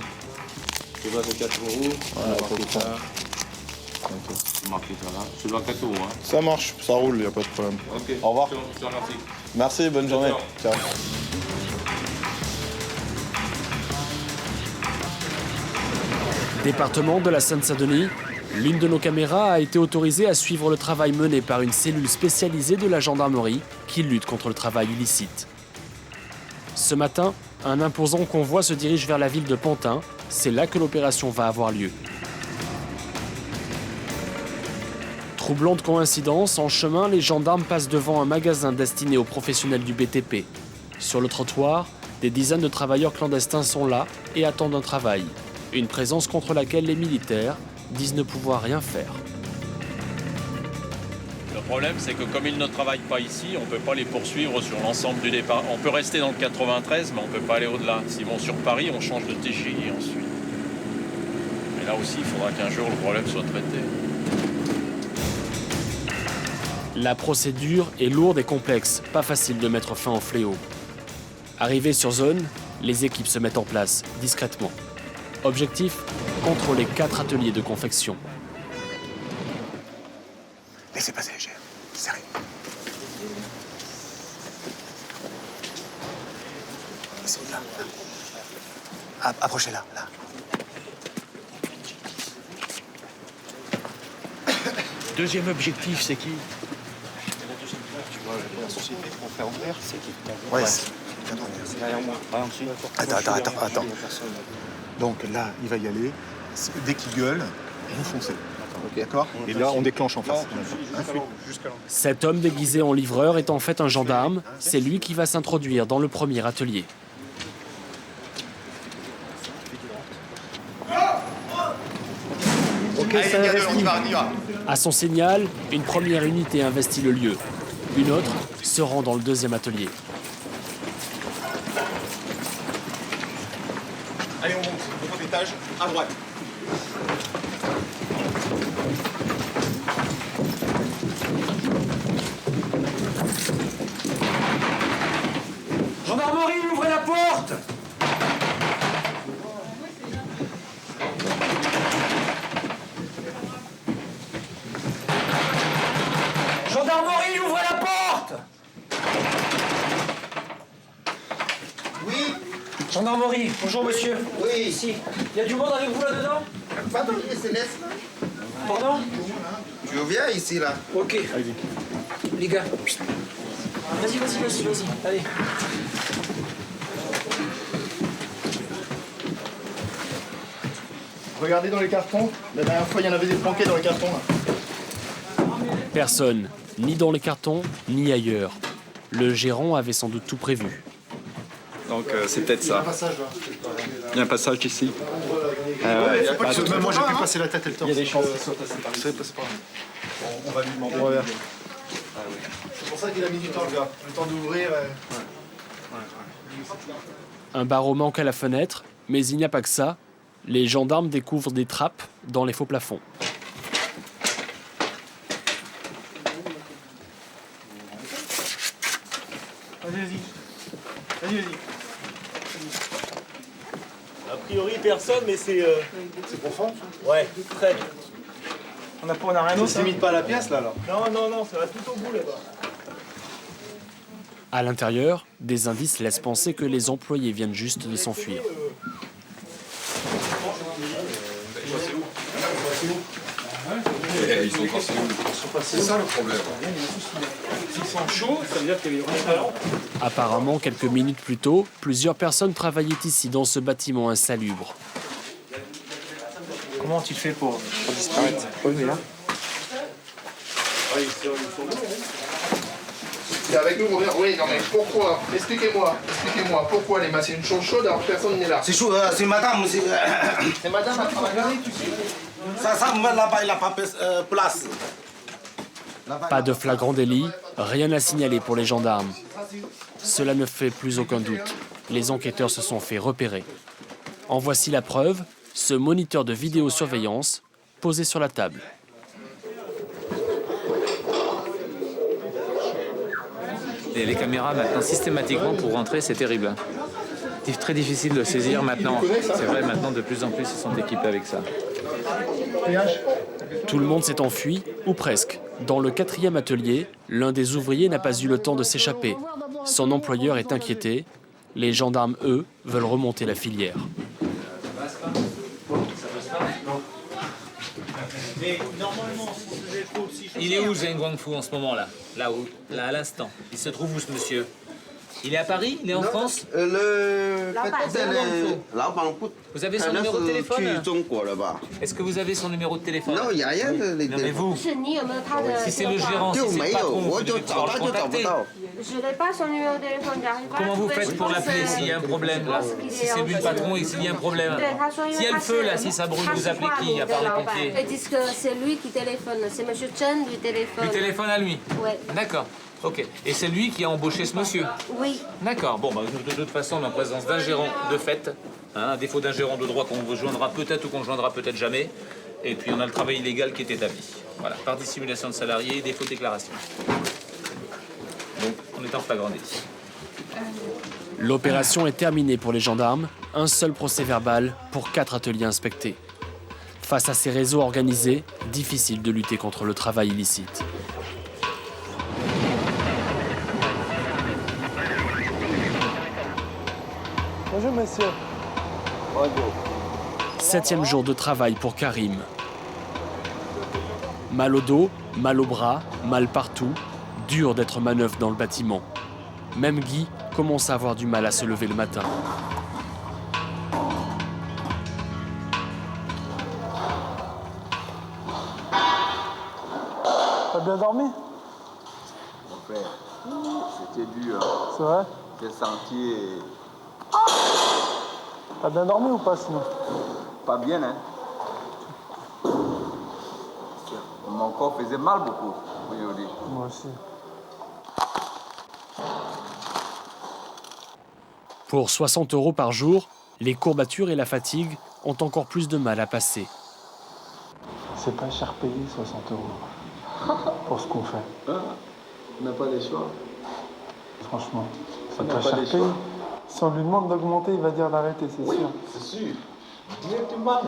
Speaker 2: Je te dois tes 4 €.
Speaker 4: Ouais,
Speaker 2: pas de ça. Je marque ça là. Je te dois 4 €. Hein.
Speaker 4: Ça marche, ça roule, il n'y a pas de problème.
Speaker 2: Ok.
Speaker 4: Au revoir.
Speaker 2: Je te remercie.
Speaker 4: Merci, bonne journée. Ciao.
Speaker 1: Département de la Seine-Saint-Denis, l'une de nos caméras a été autorisée à suivre le travail mené par une cellule spécialisée de la gendarmerie qui lutte contre le travail illicite. Ce matin, un imposant convoi se dirige vers la ville de Pantin. C'est là que l'opération va avoir lieu. Troublante coïncidence, en chemin, les gendarmes passent devant un magasin destiné aux professionnels du BTP. Sur le trottoir, des dizaines de travailleurs clandestins sont là et attendent un travail. Une présence contre laquelle les militaires disent ne pouvoir rien faire.
Speaker 6: Le problème, c'est que comme ils ne travaillent pas ici, on ne peut pas les poursuivre sur l'ensemble du départ. On peut rester dans le 93, mais on ne peut pas aller au-delà. S'ils vont sur Paris, on change de TGI ensuite. Et là aussi, il faudra qu'un jour le problème soit traité.
Speaker 1: La procédure est lourde et complexe, pas facile de mettre fin au fléau. Arrivés sur zone, les équipes se mettent en place, discrètement. Objectif, contrôler 4 ateliers de confection.
Speaker 17: Laissez passer les GR, sérieux. C'est là. Approchez là, là.
Speaker 19: Deuxième objectif, c'est qui?
Speaker 17: Tu vois, la société qu'on fait ouvrir, c'est qui?
Speaker 19: Ouais,
Speaker 17: c'est derrière moi. Attends. Donc là, il va y aller. Dès qu'il gueule, vous foncez. D'accord? Et là, on déclenche en face.
Speaker 1: Cet homme déguisé en livreur est en fait un gendarme. C'est lui qui va s'introduire dans le premier atelier.
Speaker 17: Ok, ça investit. On y va.
Speaker 1: À son signal, une première unité investit le lieu. Une autre se rend dans le deuxième atelier.
Speaker 17: Allez, on monte. Au premier étage, à droite.
Speaker 10: Gendarmerie, ouvrez la porte!
Speaker 7: gendarmerie. Bonjour monsieur.
Speaker 17: Oui.
Speaker 7: Ici. Il y a du monde avec vous là-dedans?
Speaker 17: Pas de laisse.
Speaker 7: Pardon?
Speaker 17: Tu viens ici là.
Speaker 7: Ok. Les gars. Vas-y. Allez.
Speaker 17: Regardez dans les cartons. La dernière fois, il y en avait des planqués dans les cartons là.
Speaker 1: Personne, ni dans les cartons, ni ailleurs. Le gérant avait sans doute tout prévu.
Speaker 23: Donc c'est peut-être ça. Il y a un passage ici.
Speaker 17: Même moi, j'ai pu passer la tête et le temps.
Speaker 23: Il y a des chances qu'il saute assez par
Speaker 17: C'est pas on va lui demander. C'est pour ça qu'il a mis du temps, le gars. Le temps d'ouvrir.
Speaker 1: Un barreau manque à la fenêtre, mais il n'y a pas que ça. Les gendarmes découvrent des trappes dans les faux plafonds.
Speaker 10: Vas-y.
Speaker 8: A priori, personne, mais c'est...
Speaker 17: C'est profond?
Speaker 8: Ouais, très.
Speaker 10: On a rien d'autre.
Speaker 17: Ça limite pas à la pièce là alors?
Speaker 10: Non, ça va tout au bout là-bas.
Speaker 1: À l'intérieur, des indices laissent penser que les employés viennent juste de s'enfuir.
Speaker 23: Ils sont passés où? C'est ça le problème.
Speaker 10: S'ils sont chauds, ça veut dire qu'il y a du talent.
Speaker 1: Apparemment, quelques minutes plus tôt, plusieurs personnes travaillaient ici dans ce bâtiment insalubre.
Speaker 10: Comment tu fais pour
Speaker 23: disparaître? Oui, mais là.
Speaker 17: C'est avec nous, Robert. Oui, non mais pourquoi? Expliquez-moi, pourquoi les machines sont chaudes alors que personne n'est là?
Speaker 9: C'est chaud, c'est madame.
Speaker 17: C'est madame à travailler, tu sais?
Speaker 9: Ça là-bas, il n'a pas place.
Speaker 1: Pas de flagrant délit, rien à signaler pour les gendarmes. Cela ne fait plus aucun doute. Les enquêteurs se sont fait repérer. En voici la preuve, ce moniteur de vidéosurveillance posé sur la table.
Speaker 16: Et les caméras maintenant systématiquement pour rentrer, c'est terrible. C'est très difficile de saisir maintenant. C'est vrai, maintenant de plus en plus ils sont équipés avec ça.
Speaker 1: Tout le monde s'est enfui, ou presque. Dans le 4e atelier, l'un des ouvriers n'a pas eu le temps de s'échapper. Son employeur est inquiété. Les gendarmes, eux, veulent remonter la filière.
Speaker 16: Il est où Zheng Guangfu en ce moment-là? Là-haut, là à l'instant. Il se trouve où ce monsieur? Il est à Paris? Il est en France? Vous avez son numéro de téléphone? Est-ce que vous avez son numéro de téléphone?
Speaker 9: Non, il n'y a rien de
Speaker 16: Non mais vous, si c'est le gérant, si c'est le patron, vous devez pouvoir le contacter.
Speaker 22: Je n'ai pas son numéro de téléphone, j'arrive pas.
Speaker 16: Comment vous faites pour l'appeler s'il y a un problème là? Si c'est lui le patron et s'il y a un problème? S'il y a le feu là, si ça brûle, vous appelez qui à part les pompiers?
Speaker 22: Ils disent que c'est lui qui téléphone, c'est M. Chen du téléphone.
Speaker 16: Du téléphone à lui?
Speaker 22: Oui.
Speaker 16: D'accord. Ok. Et c'est lui qui a embauché ce monsieur?
Speaker 22: Oui.
Speaker 16: D'accord. Bon, bah, de toute façon, on est en présence d'un gérant de fait. Hein, à défaut d'un gérant de droit qu'on vous joindra peut-être ou qu'on ne joindra peut-être jamais. Et puis on a le travail illégal qui est établi. Voilà. Par dissimulation de salariés, défaut de déclaration. Donc on est en flagrant délit.
Speaker 1: L'opération est terminée pour les gendarmes. Un seul procès verbal pour 4 ateliers inspectés. Face à ces réseaux organisés, difficile de lutter contre le travail illicite.
Speaker 10: Bonjour monsieur.
Speaker 1: 7e jour de travail pour Karim. Mal au dos, mal au bras, mal partout. Dur d'être manœuvre dans le bâtiment. Même Guy commence à avoir du mal à se lever le matin.
Speaker 10: T'as bien dormi?
Speaker 14: Mon frère, c'était dur.
Speaker 10: C'est vrai?
Speaker 14: J'ai senti...
Speaker 10: T'as bien dormi ou pas sinon?
Speaker 14: Pas bien, hein. Mon corps faisait mal beaucoup aujourd'hui.
Speaker 10: Moi aussi.
Speaker 1: Pour 60 € par jour, les courbatures et la fatigue ont encore plus de mal à passer.
Speaker 10: C'est pas cher payé 60 € pour ce qu'on fait.
Speaker 14: On n'a pas les choix.
Speaker 10: Franchement, c'est
Speaker 14: On
Speaker 10: pas
Speaker 14: n'a pas
Speaker 10: cher
Speaker 14: les
Speaker 10: payé.
Speaker 14: choix.
Speaker 10: Si on lui demande d'augmenter, il va dire d'arrêter, c'est sûr.
Speaker 14: C'est sûr. Directement.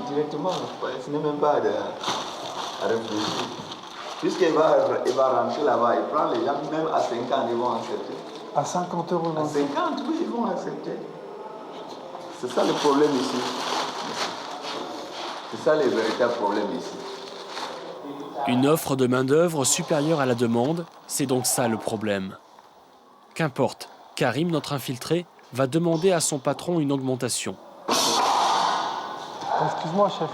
Speaker 14: Ce n'est même pas à réfléchir. Puisqu'il va rentrer là-bas, il prend les gens, même à 50, ils vont accepter.
Speaker 10: À 50 €
Speaker 14: À 50, oui, ils vont accepter.
Speaker 4: C'est ça le problème ici. C'est ça le véritable problème ici.
Speaker 1: Une offre de main-d'œuvre supérieure à la demande, c'est donc ça le problème. Qu'importe, Karim, notre infiltré, va demander à son patron une augmentation.
Speaker 11: Excuse-moi, chef,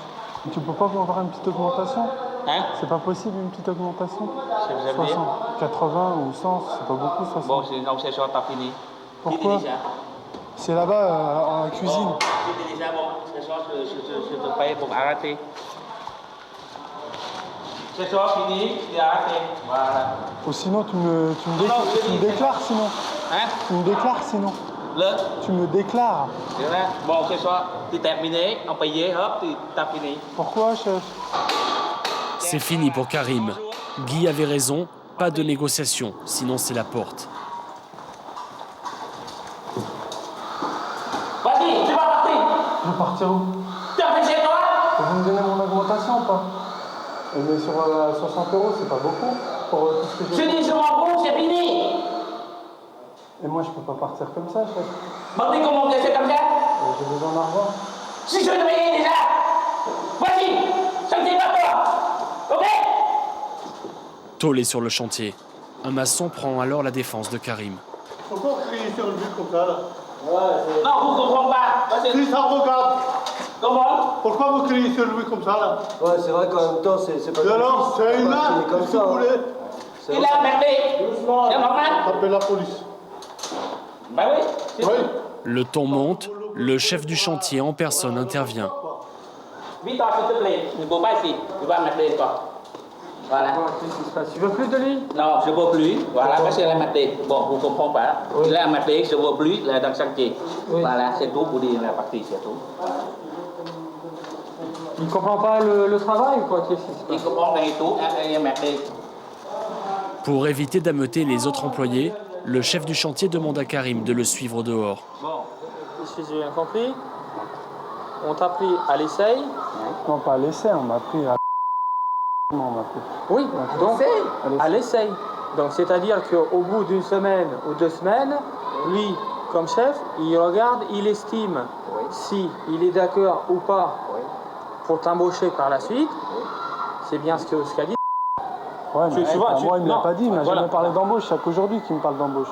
Speaker 11: mais tu peux pas avoir une petite augmentation?
Speaker 19: Hein?
Speaker 11: C'est pas possible une petite augmentation?
Speaker 19: C'est vous avez
Speaker 11: 80 ou 100, c'est pas beaucoup, 60.
Speaker 19: Bon, non, c'est sur ta fini.
Speaker 11: Pourquoi? C'est là-bas, en cuisine.
Speaker 19: C'est déjà bon, ce soir, je te paye pour arrêter. Ce soir, fini, c'est arrêté. Voilà.
Speaker 11: Ou sinon, tu me déclares sinon.
Speaker 19: Hein?
Speaker 11: Tu me déclares sinon. Tu me déclares.
Speaker 19: Bon, ce soir, tu terminé, on payé, hop, tu t'as fini.
Speaker 11: Pourquoi, chef?
Speaker 1: C'est fini pour Karim. Guy avait raison, pas de négociation, sinon c'est la porte.
Speaker 19: Vas-y, tu vas partir.
Speaker 11: Je vais partir où?
Speaker 19: Tu as fait chez toi?
Speaker 11: Vous me donnez mon augmentation ou pas? Mais sur 60 €, c'est pas beaucoup pour tout ce que j'ai.
Speaker 19: Je dis, je m'en fous, c'est fini.
Speaker 11: Et moi, je peux pas partir comme ça, chef.
Speaker 19: Bon, mais comment c'est comme ça?
Speaker 11: J'ai besoin d'argent.
Speaker 19: Si je veux te payer déjà. Vas-y, ça me dit pas toi. Ok?
Speaker 1: Tollé sur le chantier. Un maçon prend alors la défense de Karim.
Speaker 5: Pourquoi vous criez sur lui comme ça là?
Speaker 19: Non, vous ne comprenez pas.
Speaker 5: Si ça regarde.
Speaker 19: Comment?
Speaker 5: Pourquoi vous criez sur lui comme ça là?
Speaker 24: Ouais, c'est vrai qu'en même temps, c'est pas...
Speaker 5: Non, c'est une arme,
Speaker 24: comme
Speaker 5: si
Speaker 24: ça.
Speaker 5: vous voulez.
Speaker 19: Il a emmerdé.
Speaker 5: Doucement,
Speaker 19: C'est normal?
Speaker 5: appelez la police.
Speaker 19: Bah oui.
Speaker 5: Oui.
Speaker 1: Le ton monte, le chef du chantier en personne intervient.
Speaker 19: Vite, s'il te plaît. Ne peux pas ici. Tu vas m'appeler toi. Voilà.
Speaker 11: Qu'est-ce qui se passe? Tu veux plus de lui?
Speaker 19: Non, je ne veux plus. Voilà, parce qu'il a maté. Bon, vous ne comprenez pas. Il a maté, je ne veux plus, il est dans le chantier. Voilà, c'est tout pour dire la partie, c'est tout.
Speaker 11: Il comprend pas le travail ou quoi? Qu'est-ce qui se passe?
Speaker 19: Il comprend rien du tout, il a maté.
Speaker 1: Pour éviter d'ameuter les autres employés, le chef du chantier demande à Karim de le suivre dehors.
Speaker 11: Bon, si j'ai bien compris, on t'a pris à l'essai? Non, pas à l'essai, on m'a pris à... Oui, donc à l'essai. Donc c'est-à-dire qu'au bout d'une semaine ou 2 semaines, lui, comme chef, il regarde, il estime si il est d'accord ou pas pour t'embaucher par la suite. C'est bien ce qu'a dit.
Speaker 12: Ouais, mais moi, il ne me l'a pas dit, il m'a jamais parlé d'embauche, c'est qu'aujourd'hui qu'il me parle d'embauche.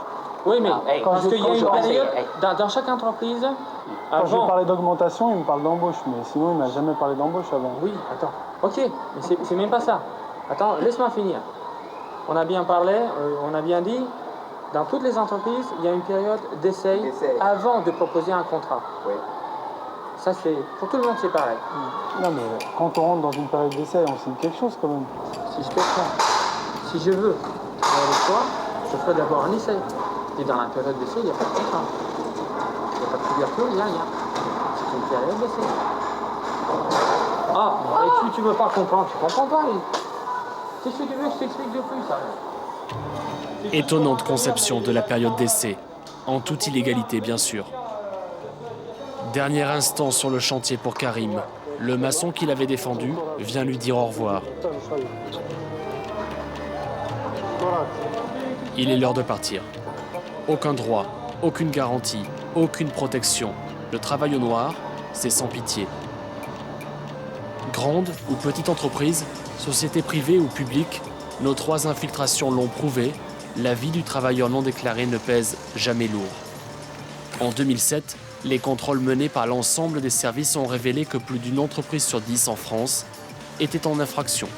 Speaker 11: Oui, mais parce qu'il y a une période, dans chaque entreprise,
Speaker 12: quand je lui parlais d'augmentation, il me parle d'embauche, mais sinon, il m'a jamais parlé d'embauche avant.
Speaker 11: Oui, attends, ok, mais c'est même pas ça. Attends, laisse-moi finir. On a bien parlé, on a bien dit, dans toutes les entreprises, il y a une période d'essai avant de proposer un contrat. Oui. Ça, c'est pour tout le monde, c'est pareil.
Speaker 12: Non, mais quand on rentre dans une période d'essai, on signe quelque chose quand même.
Speaker 11: Si je comprends, si je veux aller avec toi, je ferai d'abord un essai. Et dans la période d'essai, il n'y a pas de contrat. Il n'y a pas de couverture, il n'y a rien. C'est une période d'essai. Ah, et tu ne veux pas comprendre, tu comprends pas. Qu'est-ce que tu veux que je t'explique de plus, ça?
Speaker 1: Étonnante conception de la période d'essai, en toute illégalité bien sûr. Dernier instant sur le chantier pour Karim. Le maçon qui l'avait défendu vient lui dire au revoir. Il est l'heure de partir. Aucun droit, aucune garantie, aucune protection. Le travail au noir, c'est sans pitié. Grande ou petite entreprise, société privée ou publique, nos 3 infiltrations l'ont prouvé, la vie du travailleur non déclaré ne pèse jamais lourd. En 2007, les contrôles menés par l'ensemble des services ont révélé que plus d'une entreprise sur 10 en France était en infraction